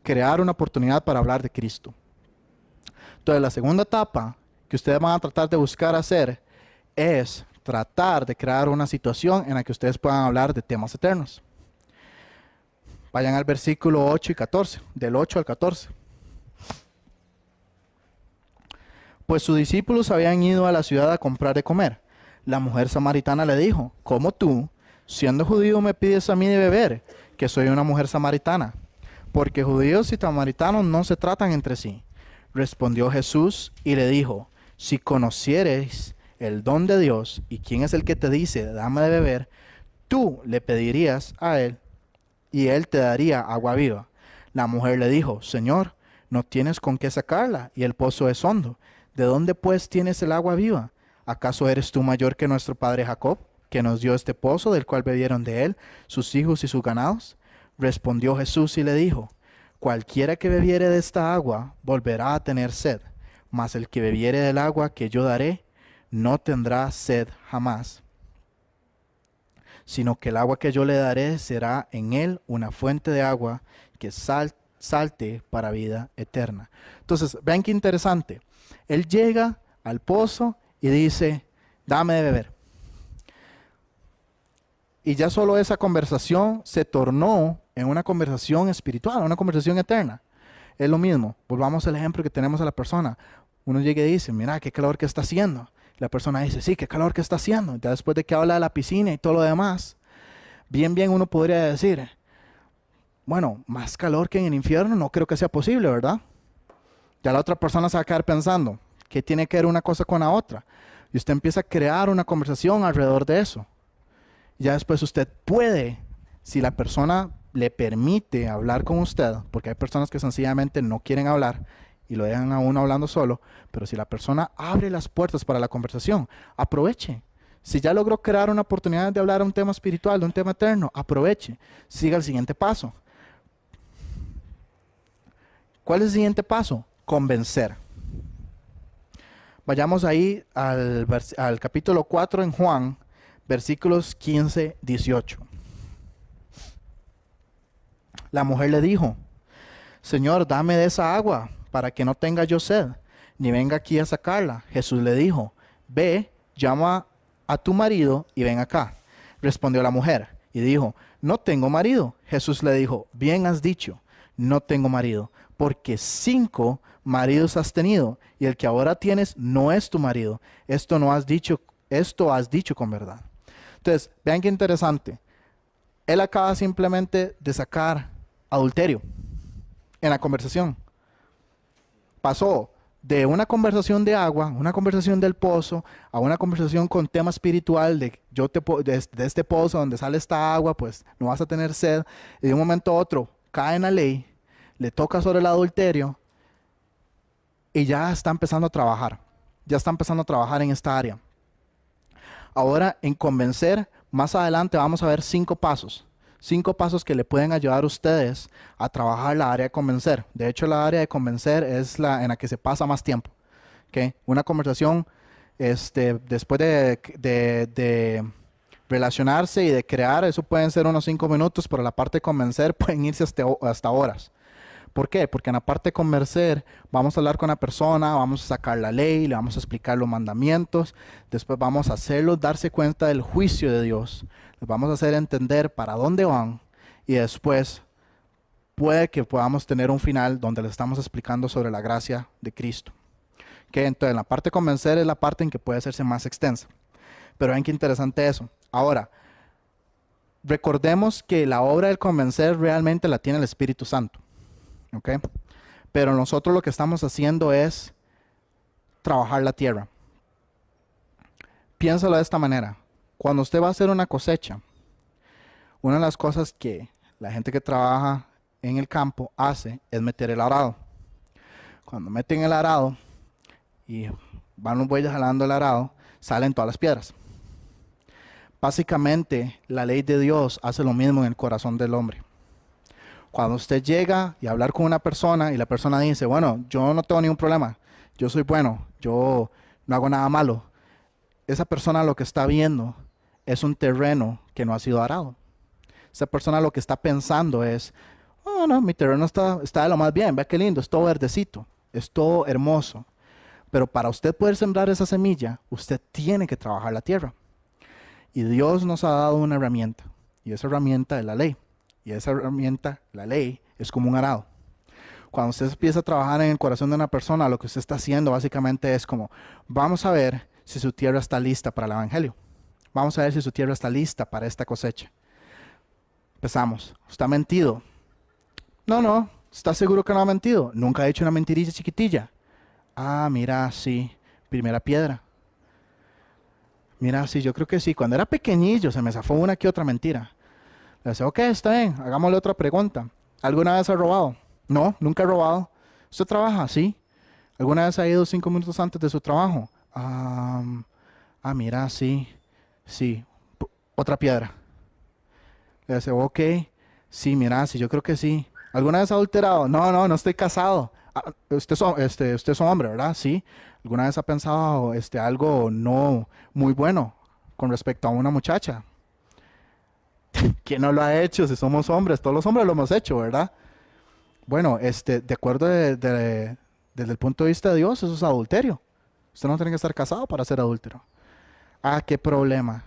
Crear una oportunidad para hablar de Cristo. Entonces, la segunda etapa que ustedes van a tratar de buscar hacer es tratar de crear una situación en la que ustedes puedan hablar de temas eternos. Vayan al versículo 8 y 14, del 8 al 14. Pues sus discípulos habían ido a la ciudad a comprar de comer. La mujer samaritana le dijo, ¿cómo tú, siendo judío, me pides a mí de beber, que soy una mujer samaritana? Porque judíos y samaritanos no se tratan entre sí. Respondió Jesús y le dijo, si conociereis el don de Dios y quién es el que te dice, dame de beber, tú le pedirías a él y él te daría agua viva. La mujer le dijo, Señor, no tienes con qué sacarla y el pozo es hondo. ¿De dónde pues tienes el agua viva? ¿Acaso eres tú mayor que nuestro padre Jacob, que nos dio este pozo del cual bebieron de él sus hijos y sus ganados? Respondió Jesús y le dijo, cualquiera que bebiere de esta agua volverá a tener sed, mas el que bebiere del agua que yo daré no tendrá sed jamás, sino que el agua que yo le daré será en él una fuente de agua que salte para vida eterna. Entonces, vean qué interesante. Él llega al pozo y dice, dame de beber. Y ya solo esa conversación se tornó en una conversación espiritual, una conversación eterna. Es lo mismo. Volvamos al ejemplo que tenemos a la persona. Uno llega y dice, mira, qué calor que está haciendo. La persona dice, sí, qué calor que está haciendo. Ya después de que habla de la piscina y todo lo demás, bien uno podría decir, bueno, más calor que en el infierno no creo que sea posible, ¿verdad? Ya la otra persona se va a quedar pensando, ¿qué tiene que ver una cosa con la otra? Y usted empieza a crear una conversación alrededor de eso. Ya después usted puede, si la persona le permite hablar con usted, porque hay personas que sencillamente no quieren hablar y lo dejan a uno hablando solo, pero si la persona abre las puertas para la conversación, aproveche. Si ya logró crear una oportunidad de hablar de un tema espiritual, de un tema eterno, aproveche. Siga el siguiente paso. ¿Cuál es el siguiente paso? Convencer. Vayamos ahí al capítulo 4 en Juan, versículos 15, 18. La mujer le dijo, Señor, dame de esa agua para que no tenga yo sed, ni venga aquí a sacarla. Jesús le dijo, ve, llama a tu marido y ven acá. Respondió la mujer y dijo, no tengo marido. Jesús le dijo, bien has dicho, no tengo marido, porque 5 maridos has tenido y el que ahora tienes no es tu marido. Esto has dicho con verdad. Entonces, vean qué interesante. Él acaba simplemente de sacar adulterio en la conversación. Pasó de una conversación de agua, una conversación del pozo, a una conversación con tema espiritual de de este pozo donde sale esta agua, pues no vas a tener sed. Y de un momento a otro cae en la ley, le toca sobre el adulterio y ya está empezando a trabajar. Ya está empezando a trabajar en esta área. Ahora, en convencer, más adelante vamos a ver 5 pasos. 5 pasos que le pueden ayudar a ustedes a trabajar la área de convencer. De hecho, la área de convencer es la en la que se pasa más tiempo. ¿Okay? Una conversación, después de relacionarse y de crear, eso pueden ser unos 5 minutos, pero la parte de convencer pueden irse hasta horas. ¿Por qué? Porque en la parte de convencer vamos a hablar con la persona, vamos a sacar la ley, le vamos a explicar los mandamientos, después vamos a hacerlos darse cuenta del juicio de Dios, les vamos a hacer entender para dónde van y después puede que podamos tener un final donde les estamos explicando sobre la gracia de Cristo. ¿Okay? Entonces la parte de convencer es la parte en que puede hacerse más extensa. Pero ven qué interesante eso. Ahora, recordemos que la obra del convencer realmente la tiene el Espíritu Santo. ¿Okay? Pero nosotros lo que estamos haciendo es trabajar la tierra. Piénsalo de esta manera. Cuando usted va a hacer una cosecha, una de las cosas que la gente que trabaja en el campo hace es meter el arado. Cuando meten el arado y van los bueyes jalando el arado, salen todas las piedras. Básicamente, la ley de Dios hace lo mismo en el corazón del hombre. Cuando usted llega y hablar con una persona y la persona dice, bueno, yo no tengo ningún problema, yo soy bueno, yo no hago nada malo. Esa persona lo que está viendo es un terreno que no ha sido arado. Esa persona lo que está pensando es, oh no, mi terreno está de lo más bien, vea qué lindo, es todo verdecito, es todo hermoso. Pero para usted poder sembrar esa semilla, usted tiene que trabajar la tierra. Y Dios nos ha dado una herramienta, y esa herramienta es la ley. Y esa herramienta, la ley, es como un arado. Cuando usted empieza a trabajar en el corazón de una persona, lo que usted está haciendo básicamente es como, vamos a ver si su tierra está lista para el evangelio. Vamos a ver si su tierra está lista para esta cosecha. Empezamos. ¿Usted ha mentido? No. ¿Está seguro que no ha mentido? Nunca ha hecho una mentirilla chiquitilla. Ah, mira, sí. Primera piedra. Mira, sí, yo creo que sí. Cuando era pequeñillo se me zafó una que otra mentira. Le dice, ok, está bien, hagámosle otra pregunta. ¿Alguna vez ha robado? No, nunca he robado. ¿Usted trabaja? Sí. ¿Alguna vez ha ido 5 minutos antes de su trabajo? Mira, sí. Otra piedra. Le dice, ok, sí, mira, sí, yo creo que sí. ¿Alguna vez ha adulterado? No estoy casado. Usted es un hombre, ¿verdad? Sí. ¿Alguna vez ha pensado algo no muy bueno con respecto a una muchacha? ¿Quién no lo ha hecho? Si somos hombres, todos los hombres lo hemos hecho, ¿verdad? Bueno, de acuerdo desde el punto de vista de Dios, eso es adulterio. Usted no tiene que estar casado para ser adúltero. Ah, qué problema.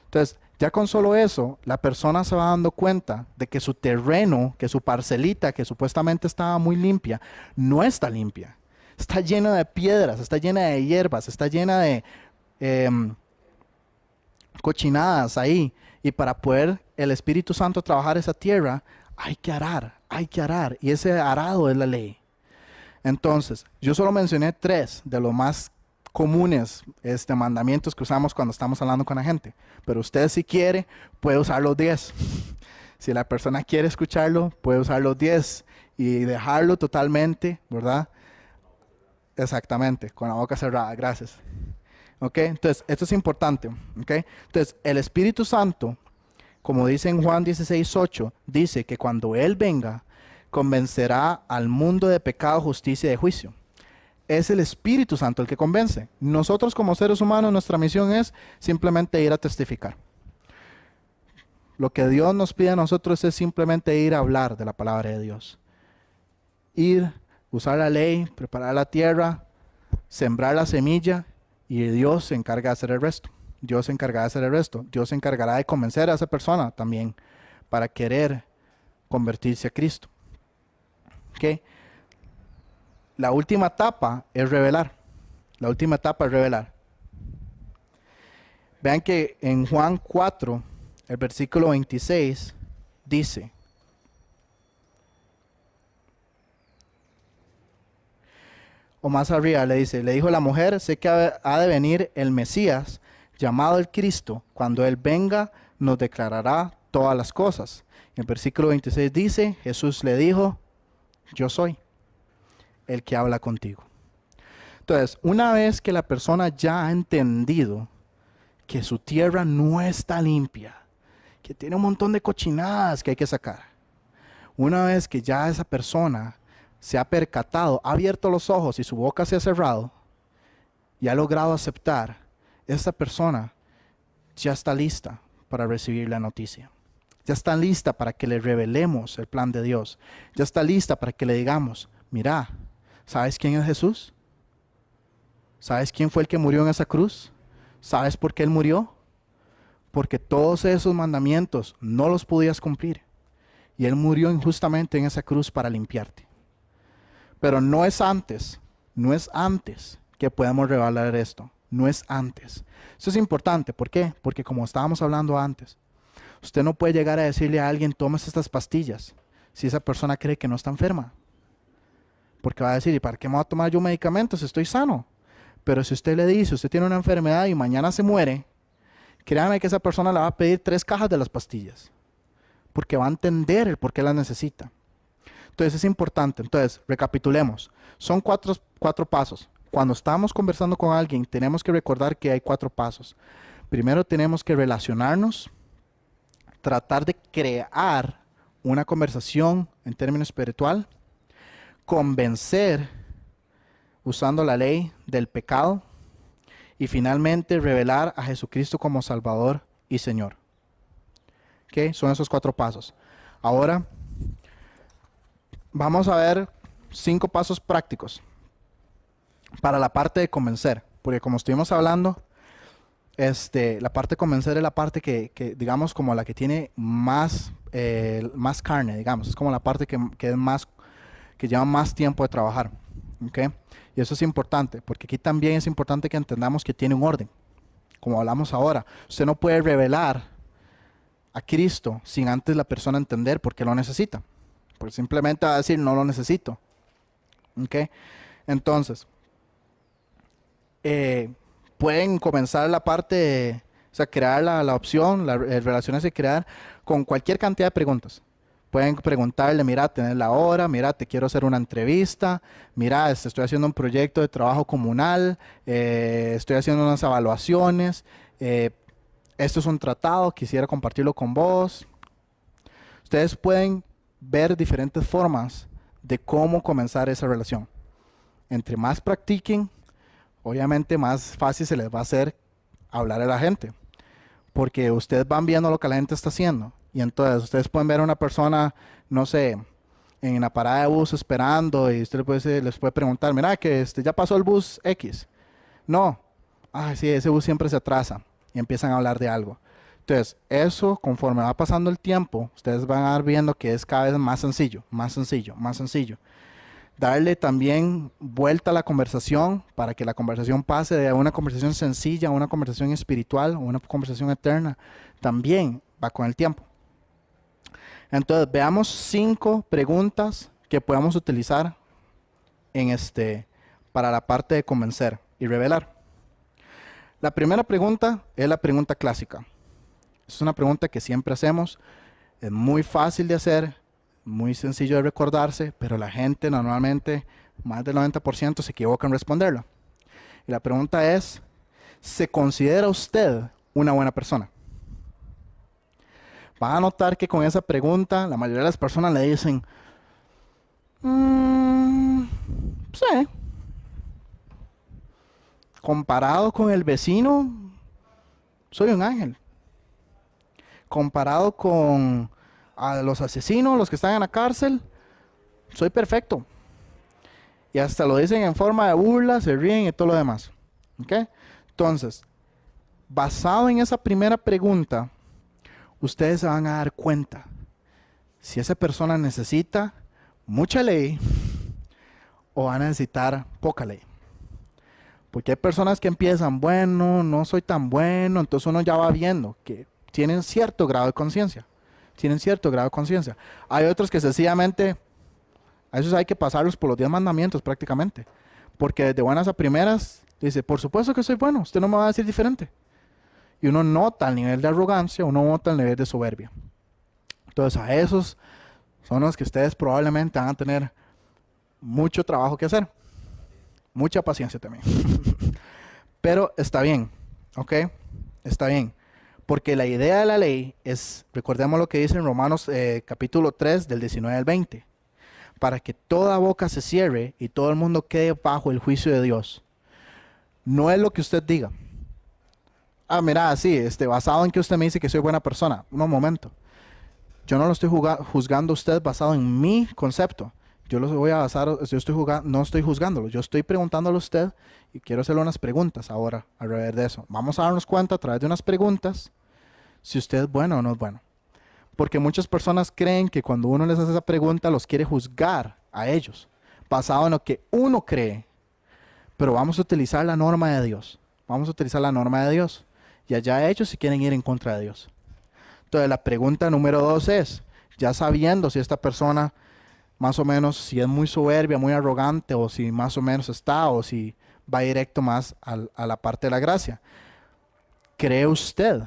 Entonces, ya con solo eso, la persona se va dando cuenta de que su terreno, que su parcelita, que supuestamente estaba muy limpia, no está limpia. Está llena de piedras, está llena de hierbas, está llena de em, cochinadas ahí. Y para poder el Espíritu Santo trabajar esa tierra, hay que arar, hay que arar. Y ese arado es la ley. Entonces, yo solo mencioné 3 de los más comunes mandamientos que usamos cuando estamos hablando con la gente. Pero usted si quiere, puede usar los 10. Si la persona quiere escucharlo, puede usar los 10 y dejarlo totalmente, ¿verdad? Exactamente, con la boca cerrada, gracias. ¿Ok? Entonces, esto es importante. ¿Ok? Entonces, el Espíritu Santo, como dice en Juan 16:8, dice que cuando Él venga, convencerá al mundo de pecado, justicia y de juicio. Es el Espíritu Santo el que convence. Nosotros como seres humanos, nuestra misión es simplemente ir a testificar. Lo que Dios nos pide a nosotros es simplemente ir a hablar de la palabra de Dios. Ir, usar la ley, preparar la tierra, sembrar la semilla y Dios se encarga de hacer el resto. Dios se encargará de hacer el resto. Dios se encargará de convencer a esa persona también para querer convertirse a Cristo. ¿Ok? La última etapa es revelar. La última etapa es revelar. Vean que en Juan 4, el versículo 26, dice: o más arriba le dice, le dijo la mujer, sé que ha de venir el Mesías, llamado el Cristo. Cuando Él venga, nos declarará todas las cosas. En el versículo 26 dice, Jesús le dijo, yo soy el que habla contigo. Entonces, una vez que la persona ya ha entendido que su tierra no está limpia, que tiene un montón de cochinadas que hay que sacar, una vez que ya esa persona se ha percatado, ha abierto los ojos y su boca se ha cerrado y ha logrado aceptar, esta persona ya está lista para recibir la noticia. Ya está lista para que le revelemos el plan de Dios. Ya está lista para que le digamos, mira, ¿sabes quién es Jesús? ¿Sabes quién fue el que murió en esa cruz? ¿Sabes por qué Él murió? Porque todos esos mandamientos no los podías cumplir. Y Él murió injustamente en esa cruz para limpiarte. Pero no es antes que podemos revelar esto. No es antes. Eso es importante. ¿Por qué? Porque como estábamos hablando antes, usted no puede llegar a decirle a alguien, tomes estas pastillas, si esa persona cree que no está enferma. Porque va a decir, ¿y para qué me voy a tomar yo medicamentos? Estoy sano. Pero si usted le dice, usted tiene una enfermedad y mañana se muere, créame que esa persona le va a pedir 3 cajas de las pastillas. Porque va a entender el por qué las necesita. Entonces es importante. Entonces, recapitulemos. Son cuatro pasos. Cuando estamos conversando con alguien, tenemos que recordar que hay 4 pasos. Primero tenemos que relacionarnos, tratar de crear una conversación en términos espiritual, convencer usando la ley del pecado y finalmente revelar a Jesucristo como Salvador y Señor. ¿Ok? Son esos 4 pasos. Ahora vamos a ver 5 pasos prácticos para la parte de convencer, porque como estuvimos hablando, la parte de convencer es la parte que digamos como la que tiene más carne, digamos, es como la parte que es más, que lleva más tiempo de trabajar, ¿ok? Y eso es importante, porque aquí también es importante que entendamos que tiene un orden, como hablamos ahora. Usted no puede revelar a Cristo sin antes la persona entender por qué lo necesita, porque simplemente va a decir no lo necesito, ¿ok? Entonces, pueden comenzar la parte, o sea, crear la opción, relaciones y crear con cualquier cantidad de preguntas. Pueden preguntarle, mira, tenés la hora, mira, te quiero hacer una entrevista, mira, estoy haciendo un proyecto de trabajo comunal, estoy haciendo unas evaluaciones, esto es un tratado, quisiera compartirlo con vos. Ustedes pueden ver diferentes formas de cómo comenzar esa relación. Entre más practiquen, obviamente más fácil se les va a hacer hablar a la gente, porque ustedes van viendo lo que la gente está haciendo Y entonces ustedes pueden ver a una persona, no sé, en la parada de bus esperando y usted les puede preguntar, mira, que ya pasó el bus X. No, sí, ese bus siempre se atrasa y empiezan a hablar de algo. Entonces, eso conforme va pasando el tiempo, ustedes van a ir viendo que es cada vez más sencillo, más sencillo, más sencillo. Darle también vuelta a la conversación para que la conversación pase de una conversación sencilla a una conversación espiritual o una conversación eterna. También va con el tiempo. Entonces, veamos 5 preguntas que podemos utilizar en para la parte de convencer y revelar. La primera pregunta es la pregunta clásica. Es una pregunta que siempre hacemos. Es muy fácil de hacer, muy sencillo de recordarse, pero la gente normalmente, más del 90%, se equivoca en responderla. Y la pregunta es, ¿se considera usted una buena persona? Van a notar que con esa pregunta, la mayoría de las personas le dicen, sí. Comparado con el vecino, soy un ángel. Comparado con a los asesinos, los que están en la cárcel, soy perfecto. Y hasta lo dicen en forma de burla, se ríen y todo lo demás. ¿Ok? Entonces, basado en esa primera pregunta, ustedes se van a dar cuenta si esa persona necesita mucha ley o va a necesitar poca ley. Porque hay personas que empiezan, bueno, no soy tan bueno, entonces uno ya va viendo que tienen cierto grado de conciencia. Tienen cierto grado de conciencia. Hay otros que sencillamente, a esos hay que pasarlos por los 10 mandamientos prácticamente. Porque desde buenas a primeras, dice, por supuesto que soy bueno, usted no me va a decir diferente. Y uno nota el nivel de arrogancia, uno nota el nivel de soberbia. Entonces a esos son los que ustedes probablemente van a tener mucho trabajo que hacer. Mucha paciencia también. Pero está bien, ¿ok? Está bien. Porque la idea de la ley es, recordemos lo que dice en Romanos capítulo 3 del 19 al 20. Para que toda boca se cierre y todo el mundo quede bajo el juicio de Dios. No es lo que usted diga. Mira, sí, basado en que usted me dice que soy buena persona. Un momento. Yo no lo estoy juzgando a usted basado en mi concepto. Yo lo voy a basar, no estoy juzgándolo, yo estoy preguntándole a usted y quiero hacerle unas preguntas ahora alrededor de eso. Vamos a darnos cuenta a través de unas preguntas si usted es bueno o no es bueno. Porque muchas personas creen que cuando uno les hace esa pregunta los quiere juzgar a ellos, basado en lo que uno cree. Pero vamos a utilizar la norma de Dios. Vamos a utilizar la norma de Dios. Y allá ellos si quieren ir en contra de Dios. Entonces la pregunta número 2 es, ya sabiendo si esta persona más o menos si es muy soberbia, muy arrogante, o si más o menos está, o si va directo más a la parte de la gracia. ¿Cree usted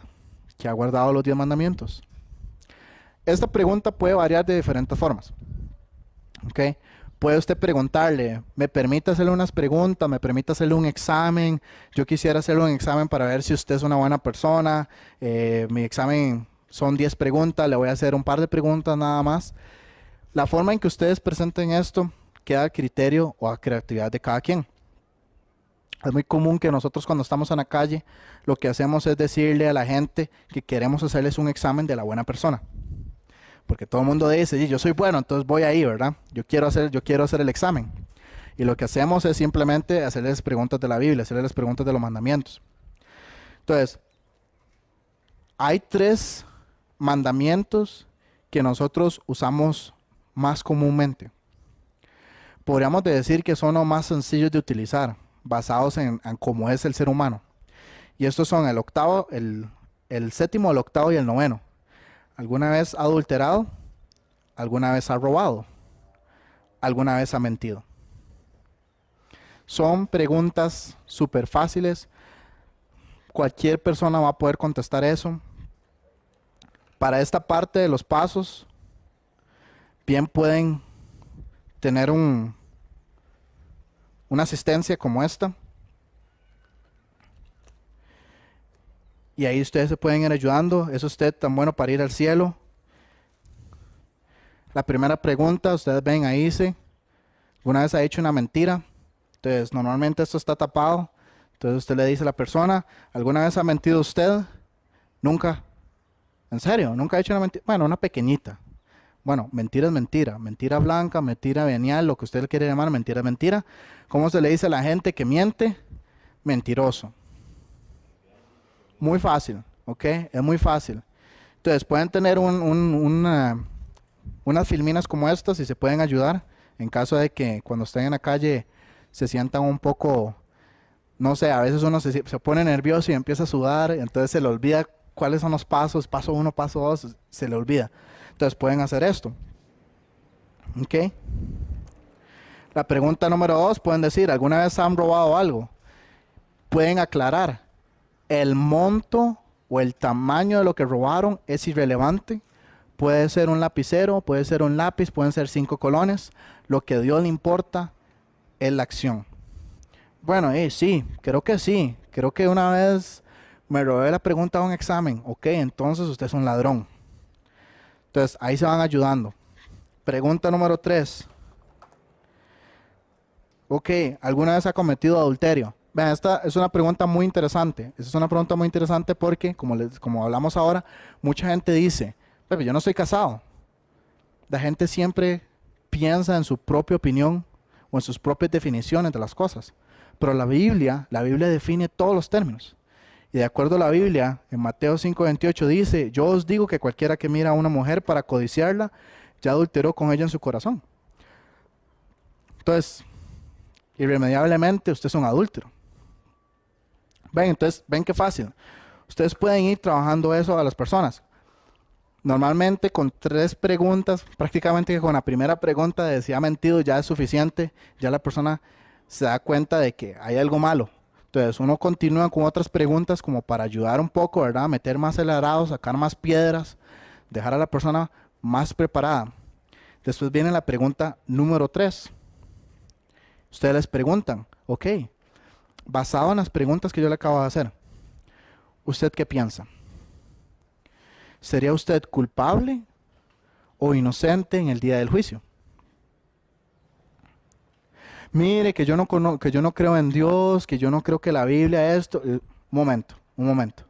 que ha guardado los 10 mandamientos? Esta pregunta puede variar de diferentes formas. ¿Ok? Puede usted preguntarle, ¿me permite hacerle unas preguntas? ¿Me permite hacerle un examen? Yo quisiera hacerle un examen para ver si usted es una buena persona. Mi examen son 10 preguntas, le voy a hacer un par de preguntas nada más. La forma en que ustedes presenten esto queda a criterio o a creatividad de cada quien. Es muy común que nosotros cuando estamos en la calle lo que hacemos es decirle a la gente que queremos hacerles un examen de la buena persona. Porque todo el mundo dice, yo soy bueno, entonces voy ahí, ¿verdad? Yo quiero hacer el examen. Y lo que hacemos es simplemente hacerles preguntas de la Biblia, hacerles preguntas de los mandamientos. Entonces, hay 3 mandamientos que nosotros usamos más comúnmente. Podríamos decir que son los más sencillos de utilizar, basados en cómo es el ser humano. Y estos son el octavo, el séptimo, el octavo y el noveno. ¿Alguna vez ha adulterado? ¿Alguna vez ha robado? ¿Alguna vez ha mentido? Son preguntas súper fáciles. Cualquier persona va a poder contestar eso. Para esta parte de los pasos, bien pueden tener una asistencia como esta. Y ahí ustedes se pueden ir ayudando. ¿Es usted tan bueno para ir al cielo? La primera pregunta, ustedes ven ahí dice, ¿alguna vez ha hecho una mentira? Entonces, normalmente esto está tapado. Entonces usted le dice a la persona, ¿alguna vez ha mentido usted? Nunca. ¿En serio? ¿Nunca ha hecho una mentira? Bueno, una pequeñita. Bueno, mentira es mentira. Mentira blanca, mentira venial, lo que usted le quiere llamar, mentira es mentira. ¿Cómo se le dice a la gente que miente? Mentiroso. Muy fácil, ¿ok? Es muy fácil. Entonces, pueden tener unas filminas como estas y se pueden ayudar en caso de que cuando estén en la calle se sientan un poco, no sé, a veces uno se pone nervioso y empieza a sudar, entonces se le olvida cuáles son los pasos, paso uno, paso dos, se le olvida. Entonces pueden hacer esto. ¿Ok? La pregunta número 2, pueden decir, ¿alguna vez han robado algo? Pueden aclarar, el monto o el tamaño de lo que robaron es irrelevante. Puede ser un lapicero, puede ser un lápiz, pueden ser 5 colones. Lo que a Dios le importa es la acción. Bueno, sí, creo que sí. Creo que una vez me robé la pregunta de un examen. Ok, entonces usted es un ladrón. Entonces, ahí se van ayudando. Pregunta número 3. Ok, ¿alguna vez ha cometido adulterio? Vean, esta es una pregunta muy interesante. Esta es una pregunta muy interesante porque, como hablamos ahora, mucha gente dice, Pepe, yo no estoy casado. La gente siempre piensa en su propia opinión o en sus propias definiciones de las cosas. Pero la Biblia define todos los términos. Y de acuerdo a la Biblia, en Mateo 5:28 dice, yo os digo que cualquiera que mira a una mujer para codiciarla, ya adulteró con ella en su corazón. Entonces, irremediablemente usted es un adúltero. Ven, entonces, ven qué fácil. Ustedes pueden ir trabajando eso a las personas. Normalmente con 3 preguntas, prácticamente que con la primera pregunta de si ha mentido ya es suficiente, ya la persona se da cuenta de que hay algo malo. Entonces uno continúa con otras preguntas como para ayudar un poco, ¿verdad? Meter más heladados, sacar más piedras, dejar a la persona más preparada. Después viene la pregunta número 3. Ustedes les preguntan, ok, basado en las preguntas que yo le acabo de hacer, ¿usted qué piensa? ¿Sería usted culpable o inocente en el día del juicio? Mire, que yo no creo en Dios, que yo no creo que la Biblia esto. Un momento.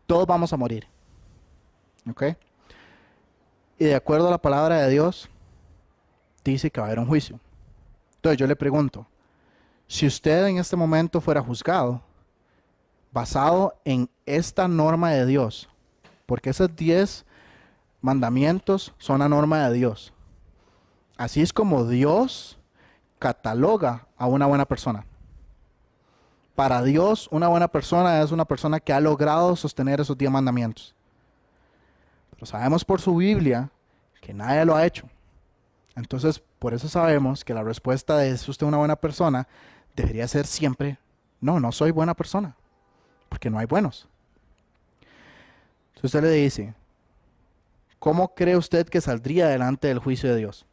Todos vamos a morir. ¿Ok? Y de acuerdo a la palabra de Dios, dice que va a haber un juicio. Entonces yo le pregunto, si usted en este momento fuera juzgado, basado en esta norma de Dios, porque esos 10 mandamientos son la norma de Dios. Así es como Dios cataloga a una buena persona. Para Dios, una buena persona es una persona que ha logrado sostener esos 10 mandamientos. Pero sabemos por su Biblia que nadie lo ha hecho. Entonces, por eso sabemos que la respuesta de ¿es usted una buena persona? Debería ser siempre, no soy buena persona, porque no hay buenos. Entonces usted le dice, ¿cómo cree usted que saldría delante del juicio de Dios?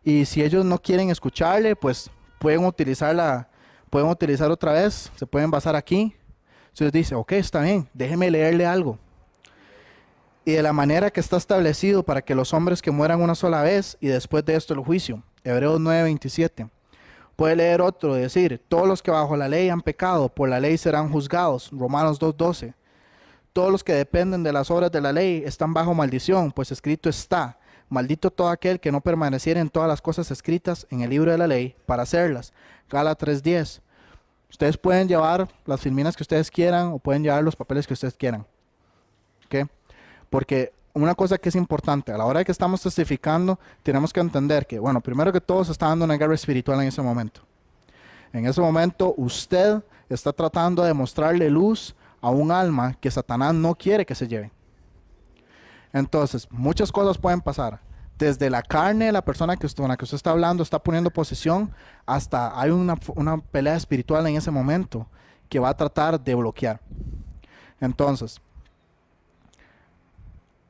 Y si ellos no quieren escucharle, pues pueden utilizar otra vez, se pueden basar aquí. Entonces dice, ok, está bien, déjeme leerle algo. Y de la manera que está establecido para que los hombres que mueran una sola vez y después de esto el juicio. Hebreos 9:27. Puede leer otro, decir, todos los que bajo la ley han pecado, por la ley serán juzgados. Romanos 2:12. Todos los que dependen de las obras de la ley están bajo maldición, pues escrito está, maldito todo aquel que no permaneciera en todas las cosas escritas en el libro de la ley para hacerlas. Gálatas 3:10. Ustedes pueden llevar las filminas que ustedes quieran o pueden llevar los papeles que ustedes quieran. ¿Ok? Porque una cosa que es importante, a la hora de que estamos testificando, tenemos que entender que, bueno, primero que todo se está dando una guerra espiritual en ese momento. En ese momento usted está tratando de mostrarle luz a un alma que Satanás no quiere que se lleve. Entonces, muchas cosas pueden pasar. Desde la carne de la persona con la que usted está hablando, está poniendo posesión, hasta hay una pelea espiritual en ese momento que va a tratar de bloquear. Entonces,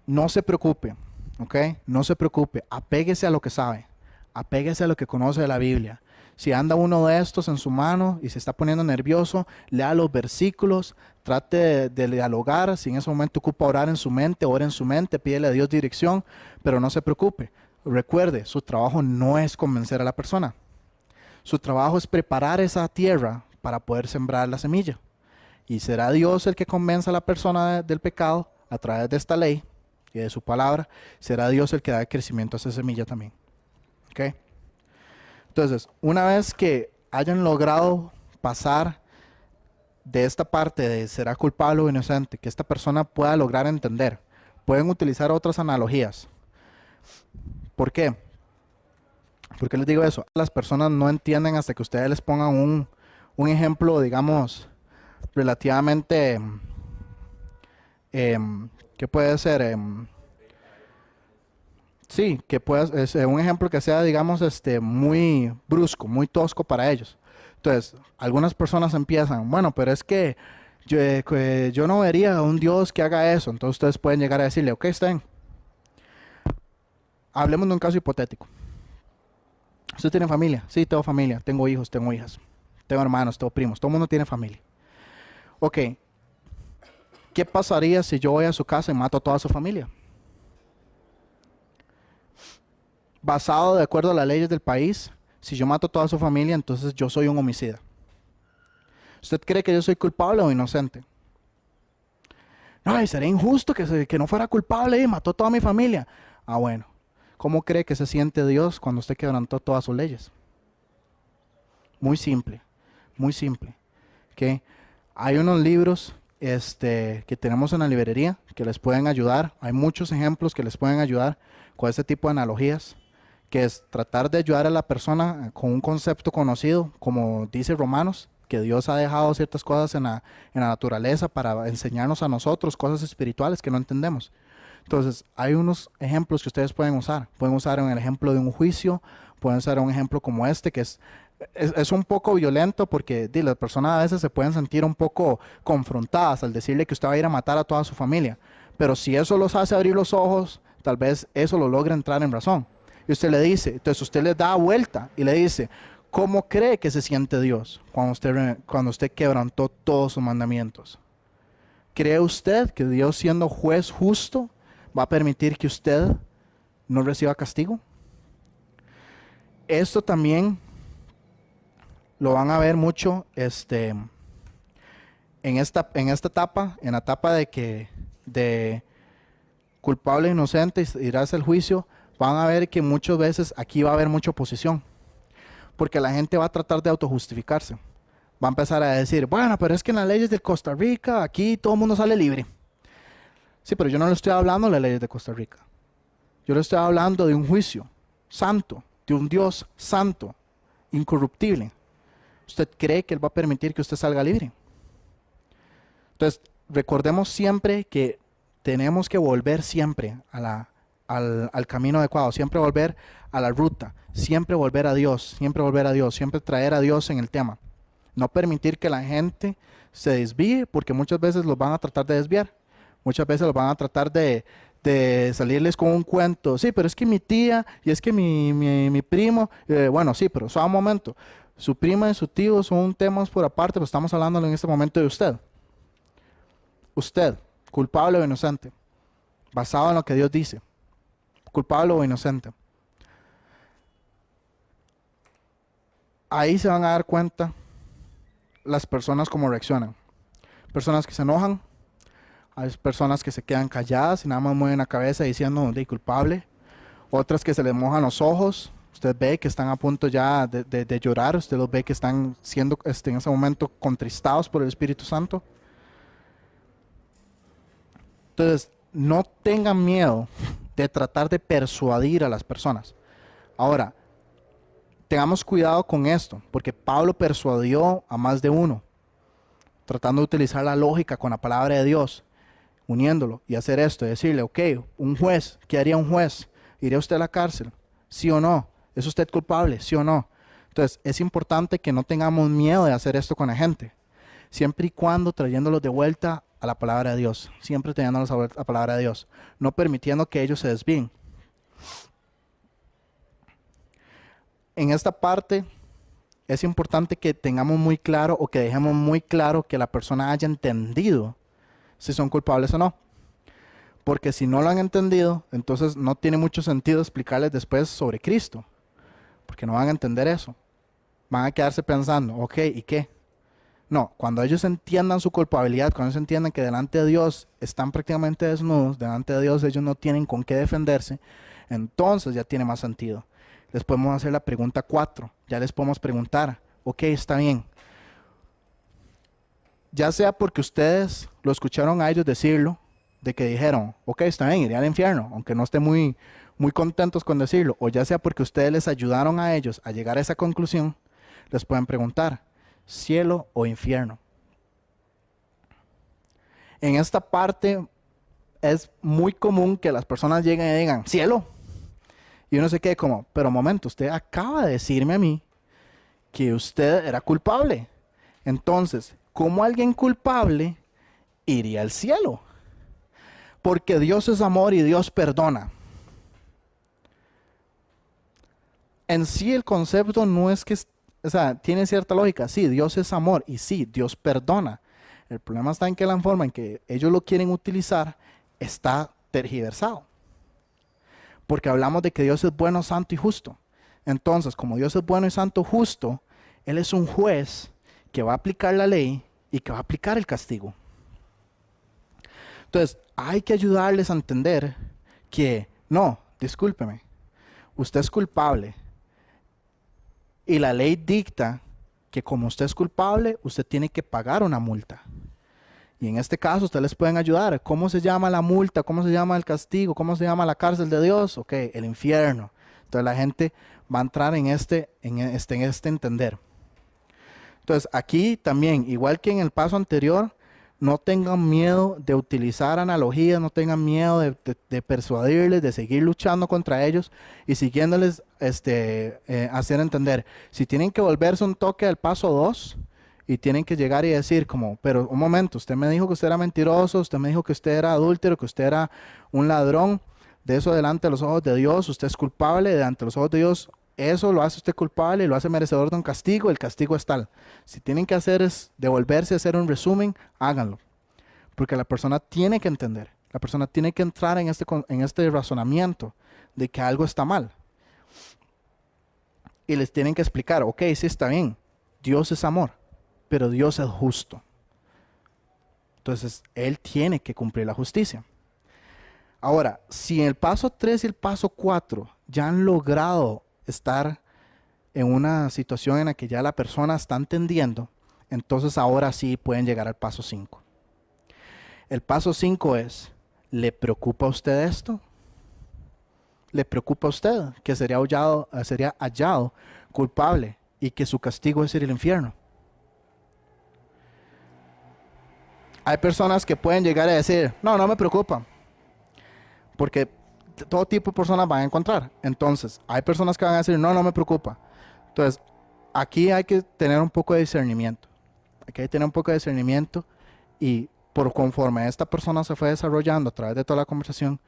no se preocupe, ¿ok? No se preocupe, apéguese a lo que sabe, apéguese a lo que conoce de la Biblia. Si anda uno de estos en su mano y se está poniendo nervioso, lea los versículos, trate de dialogar. Si en ese momento ocupa orar en su mente, ore en su mente, pídele a Dios dirección, pero no se preocupe. Recuerde, su trabajo no es convencer a la persona. Su trabajo es preparar esa tierra para poder sembrar la semilla. Y será Dios el que convenza a la persona del pecado a través de esta ley y de su palabra, será Dios el que da el crecimiento a esa semilla también. ¿Ok? Entonces, una vez que hayan logrado pasar de esta parte de será culpable o inocente, que esta persona pueda lograr entender, pueden utilizar otras analogías. ¿Por qué? ¿Por qué les digo eso? Las personas no entienden hasta que ustedes les pongan un ejemplo, digamos, relativamente, ¿qué puede ser? Sí, que pueda, es un ejemplo que sea, digamos, muy brusco, muy tosco para ellos. Entonces, algunas personas empiezan, bueno, pero es que yo no vería a un Dios que haga eso. Entonces ustedes pueden llegar a decirle, ok, está bien. Hablemos de un caso hipotético. ¿Usted tiene familia? Sí, tengo familia, tengo hijos, tengo hijas, tengo hermanos, tengo primos, todo el mundo tiene familia. Ok, ¿qué pasaría si yo voy a su casa y mato a toda su familia? Basado de acuerdo a las leyes del país, si yo mato a toda su familia, entonces yo soy un homicida. ¿Usted cree que yo soy culpable o inocente? No, y sería injusto que no fuera culpable y mató a toda mi familia. Ah, bueno. ¿Cómo cree que se siente Dios cuando usted quebrantó todas sus leyes? Muy simple, muy simple. ¿Ok? Hay unos libros que tenemos en la librería que les pueden ayudar. Hay muchos ejemplos que les pueden ayudar con este tipo de analogías, que es tratar de ayudar a la persona con un concepto conocido, como dice Romanos, que Dios ha dejado ciertas cosas en la naturaleza para enseñarnos a nosotros cosas espirituales que no entendemos. Entonces, hay unos ejemplos que ustedes pueden usar. Pueden usar el ejemplo de un juicio, pueden usar un ejemplo como este, que es un poco violento porque las personas a veces se pueden sentir un poco confrontadas al decirle que usted va a ir a matar a toda su familia. Pero si eso los hace abrir los ojos, tal vez eso lo logra entrar en razón. Y usted le dice, entonces usted le da vuelta y le dice, ¿cómo cree que se siente Dios cuando usted quebrantó todos sus mandamientos? ¿Cree usted que Dios, siendo juez justo, va a permitir que usted no reciba castigo? Esto también lo van a ver mucho en esta etapa, en la etapa de culpable e inocente, irá hacia el juicio. Van a ver que muchas veces aquí va a haber mucha oposición, porque la gente va a tratar de autojustificarse. Va a empezar a decir, bueno, pero es que en las leyes de Costa Rica, aquí todo el mundo sale libre. Sí, pero yo no le estoy hablando de las leyes de Costa Rica. Yo le estoy hablando de un juicio santo, de un Dios santo, incorruptible. ¿Usted cree que Él va a permitir que usted salga libre? Entonces, recordemos siempre que tenemos que volver siempre al camino adecuado, siempre volver a la ruta, siempre volver a Dios, siempre traer a Dios en el tema. No permitir que la gente se desvíe, porque muchas veces los van a tratar de desviar. Muchas veces los van a tratar de salirles con un cuento. Sí, pero es que mi tía y es que mi primo, bueno, sí, pero solo un momento. Su prima y su tío son temas por aparte, pero estamos hablando en este momento de usted. Usted, culpable o inocente, basado en lo que Dios dice. Culpable o inocente. Ahí se van a dar cuenta las personas cómo reaccionan. Personas que se enojan, hay personas que se quedan calladas y nada más mueven la cabeza diciendo de culpable. Otras que se les mojan los ojos. Usted ve que están a punto ya de llorar. Usted los ve que están siendo en ese momento contristados por el Espíritu Santo. Entonces, no tengan miedo de tratar de persuadir a las personas. Ahora, tengamos cuidado con esto, porque Pablo persuadió a más de uno, tratando de utilizar la lógica con la palabra de Dios, uniéndolo y hacer esto, y decirle, ok, un juez, ¿qué haría un juez? ¿Iría usted a la cárcel? ¿Sí o no? ¿Es usted culpable? ¿Sí o no? Entonces, es importante que no tengamos miedo de hacer esto con la gente, siempre y cuando trayéndolos de vuelta a la palabra de Dios, siempre trayéndolos a la palabra de Dios, no permitiendo que ellos se desvíen. En esta parte es importante que tengamos muy claro o que dejemos muy claro que la persona haya entendido si son culpables o no. Porque si no lo han entendido, entonces no tiene mucho sentido explicarles después sobre Cristo. Porque no van a entender eso. Van a quedarse pensando, ok, ¿y qué? No, cuando ellos entiendan su culpabilidad, cuando ellos entiendan que delante de Dios están prácticamente desnudos, delante de Dios ellos no tienen con qué defenderse, entonces ya tiene más sentido. Les podemos hacer la pregunta 4, ya les podemos preguntar, ok, está bien. Ya sea porque ustedes lo escucharon a ellos decirlo, de que dijeron, ok, está bien, iré al infierno, aunque no estén muy contentos con decirlo, o ya sea porque ustedes les ayudaron a ellos a llegar a esa conclusión, les pueden preguntar, cielo o infierno. En esta parte es muy común que las personas lleguen y digan, cielo. Y uno se quede como, pero un momento, usted acaba de decirme a mí que usted era culpable. Entonces, ¿cómo alguien culpable iría al cielo? Porque Dios es amor y Dios perdona. En sí el concepto no es que, o sea, tiene cierta lógica. Sí, Dios es amor y sí, Dios perdona. El problema está en que la forma en que ellos lo quieren utilizar está tergiversado. Porque hablamos de que Dios es bueno, santo y justo. Entonces, como Dios es bueno y santo, justo, Él es un juez que va a aplicar la ley y que va a aplicar el castigo. Entonces, hay que ayudarles a entender que, no, discúlpeme, usted es culpable. Y la ley dicta que como usted es culpable, usted tiene que pagar una multa. Y en este caso, ustedes les pueden ayudar. ¿Cómo se llama la multa? ¿Cómo se llama el castigo? ¿Cómo se llama la cárcel de Dios? Ok, el infierno. Entonces la gente va a entrar en este entender. Entonces aquí también, igual que en el paso anterior, no tengan miedo de utilizar analogías, no tengan miedo de persuadirles, de seguir luchando contra ellos y siguiéndoles hacer entender. Si tienen que volverse un toque al paso 2 y tienen que llegar y decir como, pero un momento, usted me dijo que usted era mentiroso, usted me dijo que usted era adúltero, que usted era un ladrón, de eso delante de los ojos de Dios, usted es culpable, delante de los ojos de Dios, eso lo hace usted culpable y lo hace merecedor de un castigo, el castigo es tal. Si tienen que hacer es devolverse a hacer un resumen, háganlo. Porque la persona tiene que entender, la persona tiene que entrar en este razonamiento de que algo está mal. Y les tienen que explicar, ok, sí está bien, Dios es amor, pero Dios es justo. Entonces, Él tiene que cumplir la justicia. Ahora, si en el paso 3 y el paso 4 ya han logrado estar en una situación en la que ya la persona está entendiendo, entonces ahora sí pueden llegar al paso 5. El paso 5 es, ¿le preocupa a usted esto? ¿Le preocupa a usted que sería hallado culpable y que su castigo es ir al infierno? Hay personas que pueden llegar a decir, no, no me preocupa, porque todo tipo de personas van a encontrar. Entonces, hay personas que van a decir, no, no me preocupa. Entonces, aquí hay que tener un poco de discernimiento. Aquí hay que tener un poco de discernimiento y por conforme esta persona se fue desarrollando a través de toda la conversación,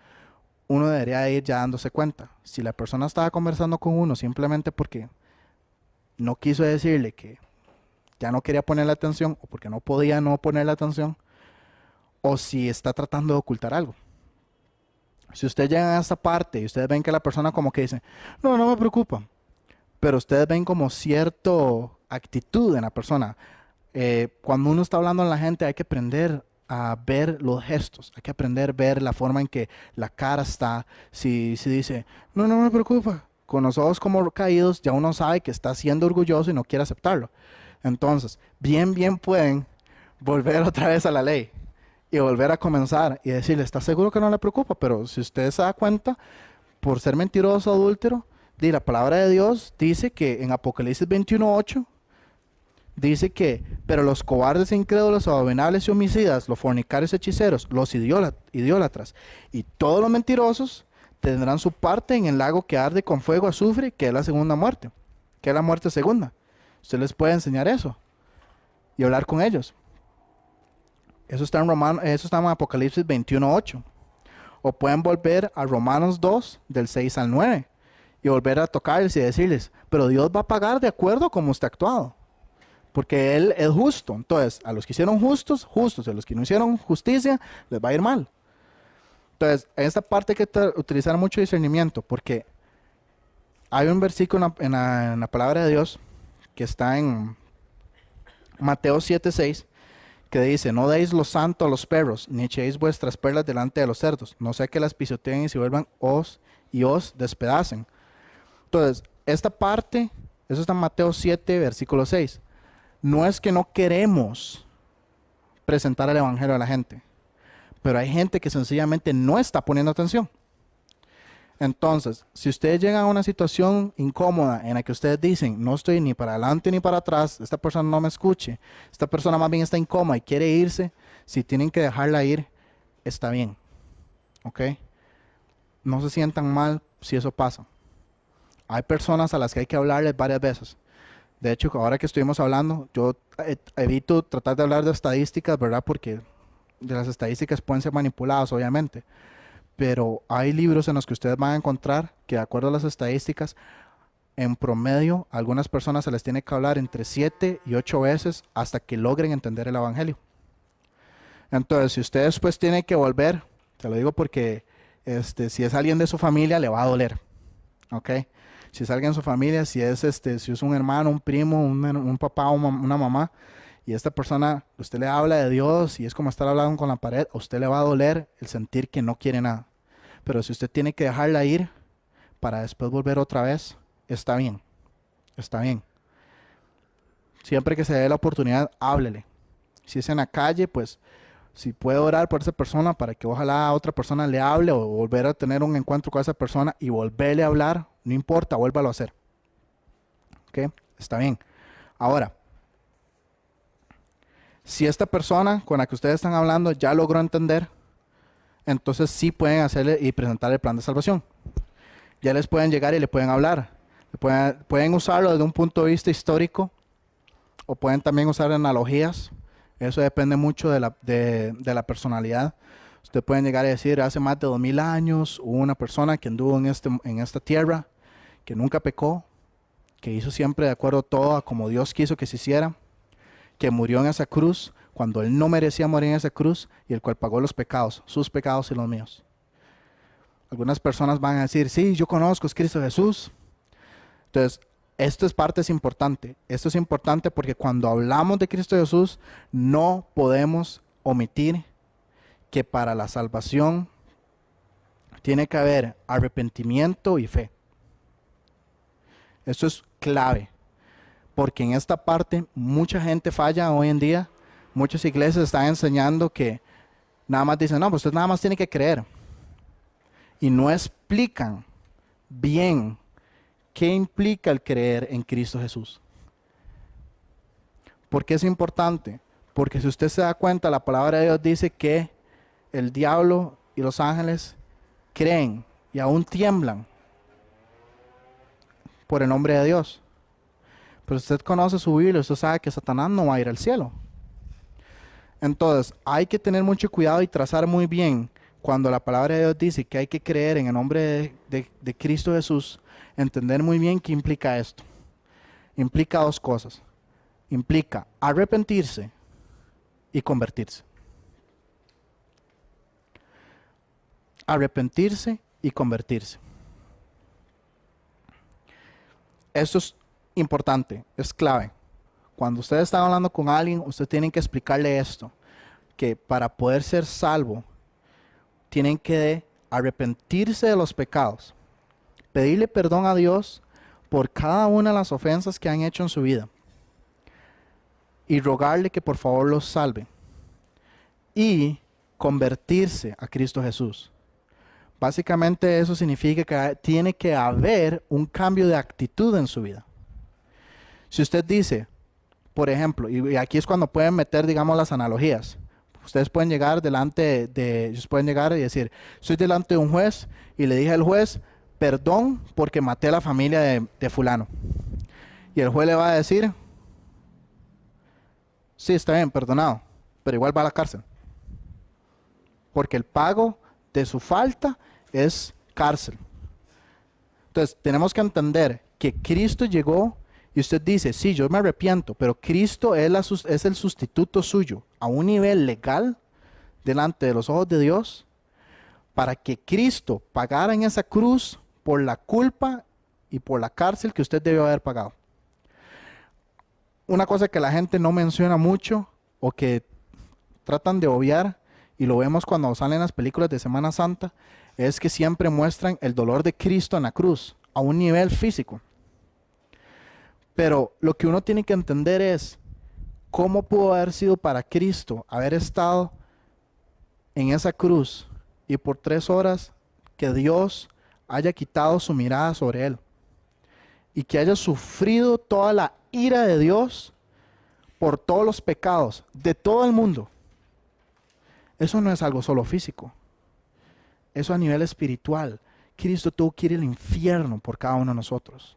uno debería ir ya dándose cuenta. Si la persona estaba conversando con uno simplemente porque no quiso decirle que ya no quería ponerle atención o porque no podía no ponerle atención, o si está tratando de ocultar algo. Si ustedes llegan a esta parte y ustedes ven que la persona como que dice, no, no me preocupa, pero ustedes ven como cierta actitud en la persona. Cuando uno está hablando en la gente hay que aprender a ver los gestos, hay que aprender a ver la forma en que la cara está. Si dice, no, no me preocupa, con los ojos como caídos, ya uno sabe que está siendo orgulloso y no quiere aceptarlo. Entonces, bien pueden volver otra vez a la ley y volver a comenzar y decirle, ¿está seguro que no le preocupa? Pero si usted se da cuenta, por ser mentiroso, adúltero, la palabra de Dios dice que en Apocalipsis 21:8 dice que, pero los cobardes, incrédulos, abominables y homicidas, los fornicarios, hechiceros, los idólatras y todos los mentirosos tendrán su parte en el lago que arde con fuego azufre, que es la segunda muerte, que es la muerte segunda. Usted les puede enseñar eso y hablar con ellos. Eso está en Apocalipsis 21:8. O pueden volver a Romanos 2, del 6 al 9, y volver a tocarles y decirles, pero Dios va a pagar de acuerdo a cómo usted ha actuado, porque Él es justo. Entonces, a los que hicieron justos, justos, a los que no hicieron justicia, les va a ir mal. Entonces, en esta parte hay que utilizar mucho discernimiento, porque hay un versículo en la palabra de Dios que está en Mateo 7:6, que dice, no deis lo santo a los perros, ni echéis vuestras perlas delante de los cerdos, no sea que las pisoteen y se vuelvan os despedacen. Entonces, esta parte, eso está en Mateo 7, versículo 6. No es que no queremos presentar el evangelio a la gente, pero hay gente que sencillamente no está poniendo atención. Entonces, si ustedes llegan a una situación incómoda en la que ustedes dicen, no estoy ni para adelante ni para atrás, esta persona no me escuche, esta persona más bien está incómoda y quiere irse, si tienen que dejarla ir, está bien. ¿Ok? No se sientan mal si eso pasa. Hay personas a las que hay que hablarles varias veces. De hecho, ahora que estuvimos hablando, yo evito tratar de hablar de estadísticas, ¿verdad? Porque de las estadísticas pueden ser manipuladas, obviamente. Pero hay libros en los que ustedes van a encontrar que, de acuerdo a las estadísticas, en promedio, a algunas personas se les tiene que hablar entre 7 y 8 veces hasta que logren entender el evangelio. Entonces, si ustedes pues tienen que volver, te lo digo porque si es alguien de su familia, le va a doler. ¿Ok? Si es alguien de su familia, si es un hermano, un primo, un papá o una mamá, y esta persona, usted le habla de Dios y es como estar hablando con la pared, a usted le va a doler el sentir que no quiere nada. Pero si usted tiene que dejarla ir para después volver otra vez, está bien. Está bien. Siempre que se dé la oportunidad, háblele. Si es en la calle, pues si puede orar por esa persona para que ojalá a otra persona le hable o volver a tener un encuentro con esa persona y volverle a hablar, no importa, vuélvalo a hacer. ¿Ok? Está bien. Ahora, si esta persona con la que ustedes están hablando ya logró entender, entonces sí pueden hacerle y presentar el plan de salvación. Ya les pueden llegar y le pueden hablar. Pueden usarlo desde un punto de vista histórico o pueden también usar analogías. Eso depende mucho de la personalidad. Ustedes pueden llegar y decir, hace más de 2000 años hubo una persona que anduvo en esta tierra, que nunca pecó, que hizo siempre de acuerdo todo a como Dios quiso que se hiciera, que murió en esa cruz cuando él no merecía morir en esa cruz y el cual pagó los pecados, sus pecados y los míos. Algunas personas van a decir, sí, yo conozco, es Cristo Jesús. Entonces, esto es importante. Esto es importante porque cuando hablamos de Cristo Jesús, no podemos omitir que para la salvación tiene que haber arrepentimiento y fe. Esto es clave, porque en esta parte mucha gente falla hoy en día. Muchas iglesias están enseñando que nada más dicen, no, pues usted nada más tiene que creer. Y no explican bien qué implica el creer en Cristo Jesús. ¿Por qué es importante? Porque si usted se da cuenta, la palabra de Dios dice que el diablo y los ángeles creen y aún tiemblan por el nombre de Dios. Pero si usted conoce su Biblia, usted sabe que Satanás no va a ir al cielo. Entonces, hay que tener mucho cuidado y trazar muy bien cuando la palabra de Dios dice que hay que creer en el nombre de Cristo Jesús, entender muy bien qué implica esto. Implica dos cosas. Implica arrepentirse y convertirse. Arrepentirse y convertirse. Esto es importante, es clave. Cuando ustedes están hablando con alguien, ustedes tienen que explicarle esto, que para poder ser salvo, tienen que arrepentirse de los pecados, pedirle perdón a Dios por cada una de las ofensas que han hecho en su vida y rogarle que por favor los salve y convertirse a Cristo Jesús. Básicamente eso significa que tiene que haber un cambio de actitud en su vida. Si usted dice, por ejemplo, y aquí es cuando pueden meter, digamos, las analogías. Ustedes pueden llegar ellos pueden llegar y decir, estoy delante de un juez y le dije al juez, perdón porque maté a la familia de fulano. Y el juez le va a decir, sí, está bien, perdonado, pero igual va a la cárcel. Porque el pago de su falta es cárcel. Entonces, tenemos que entender que Cristo llegó y usted dice, sí, yo me arrepiento, pero Cristo es el sustituto suyo a un nivel legal delante de los ojos de Dios para que Cristo pagara en esa cruz por la culpa y por la cárcel que usted debió haber pagado. una cosa que la gente no menciona mucho o que tratan de obviar, y lo vemos cuando salen las películas de Semana Santa, es que siempre muestran el dolor de Cristo en la cruz a un nivel físico. Pero lo que uno tiene que entender es cómo pudo haber sido para Cristo haber estado en esa cruz y por 3 horas que Dios haya quitado su mirada sobre él y que haya sufrido toda la ira de Dios por todos los pecados de todo el mundo. Eso no es algo solo físico, eso a nivel espiritual. Cristo tuvo que ir al infierno por cada uno de nosotros.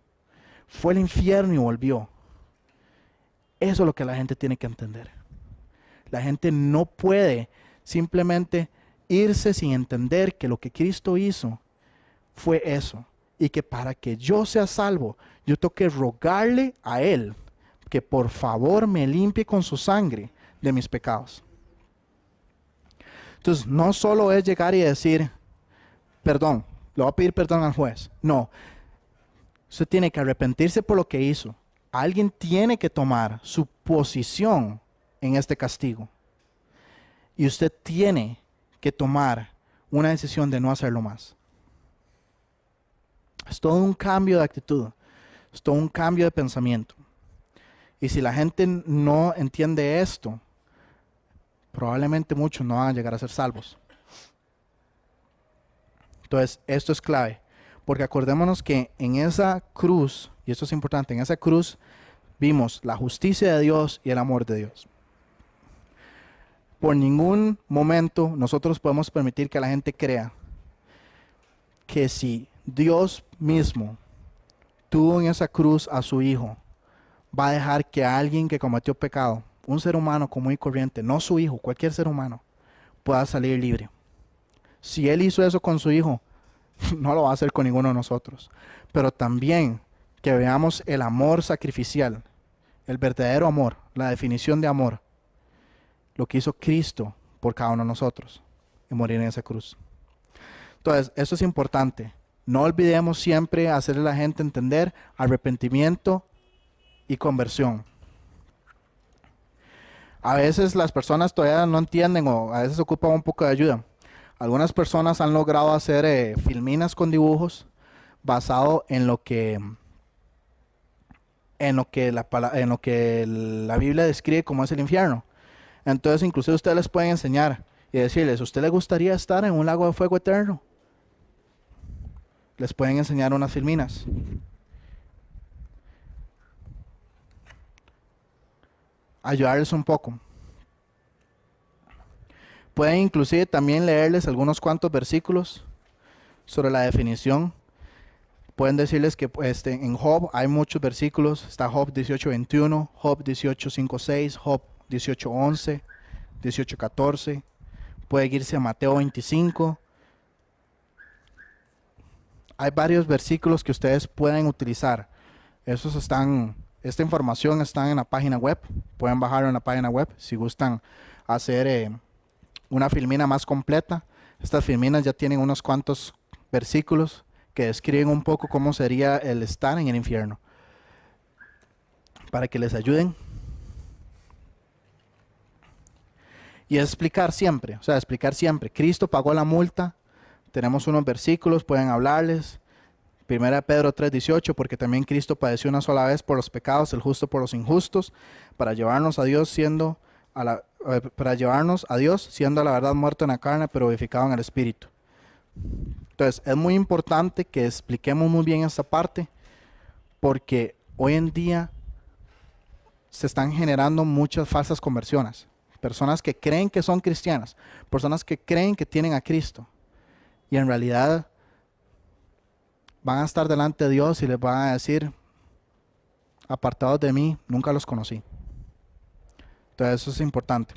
Fue al infierno y volvió. Eso es lo que la gente tiene que entender. La gente no puede simplemente irse sin entender que lo que Cristo hizo fue eso. Y que para que yo sea salvo, yo tengo que rogarle a Él que por favor me limpie con su sangre de mis pecados. Entonces, no solo es llegar y decir, perdón, le voy a pedir perdón al juez. No, usted tiene que arrepentirse por lo que hizo. Alguien tiene que tomar su posición en este castigo. Y usted tiene que tomar una decisión de no hacerlo más. Es todo un cambio de actitud. Es todo un cambio de pensamiento. Y si la gente no entiende esto, probablemente muchos no van a llegar a ser salvos. Entonces, esto es clave. Porque acordémonos que en esa cruz, y esto es importante, en esa cruz vimos la justicia de Dios y el amor de Dios. Por ningún momento nosotros podemos permitir que la gente crea que si Dios mismo tuvo en esa cruz a su Hijo, va a dejar que alguien que cometió pecado, un ser humano común y corriente, no su hijo, cualquier ser humano, pueda salir libre. Si Él hizo eso con su Hijo, no lo va a hacer con ninguno de nosotros. Pero también que veamos el amor sacrificial, el verdadero amor, la definición de amor, lo que hizo Cristo por cada uno de nosotros y morir en esa cruz. Entonces, eso es importante. No olvidemos siempre hacerle a la gente entender arrepentimiento y conversión. A veces las personas todavía no entienden o a veces ocupan un poco de ayuda. Algunas personas han logrado hacer filminas con dibujos basado en lo que la Biblia describe como es el infierno. Entonces, inclusive ustedes les pueden enseñar y decirles, ¿a usted le gustaría estar en un lago de fuego eterno? Les pueden enseñar unas filminas. Ayudarles un poco. Pueden inclusive también leerles algunos cuantos versículos sobre la definición. Pueden decirles que en Job hay muchos versículos. Está Job 18:21, Job 18:5-6, Job 18:11, 18:14. Puede irse a Mateo 25. Hay varios versículos que ustedes pueden utilizar. Esta información está en la página web. Pueden bajarlo en la página web si gustan hacer una filmina más completa. Estas filminas ya tienen unos cuantos versículos que describen un poco cómo sería el estar en el infierno, para que les ayuden. Y explicar siempre, Cristo pagó la multa. Tenemos unos versículos, pueden hablarles. 1 Pedro 3:18, porque también Cristo padeció una sola vez por los pecados, el justo por los injustos, para llevarnos a Dios siendo a la verdad muerto en la carne, pero vivificado en el Espíritu. Entonces, es muy importante que expliquemos muy bien esta parte, porque hoy en día se están generando muchas falsas conversiones. Personas que creen que son cristianas, personas que creen que tienen a Cristo, y en realidad van a estar delante de Dios y les van a decir, apartados de mí, nunca los conocí. Entonces eso es importante.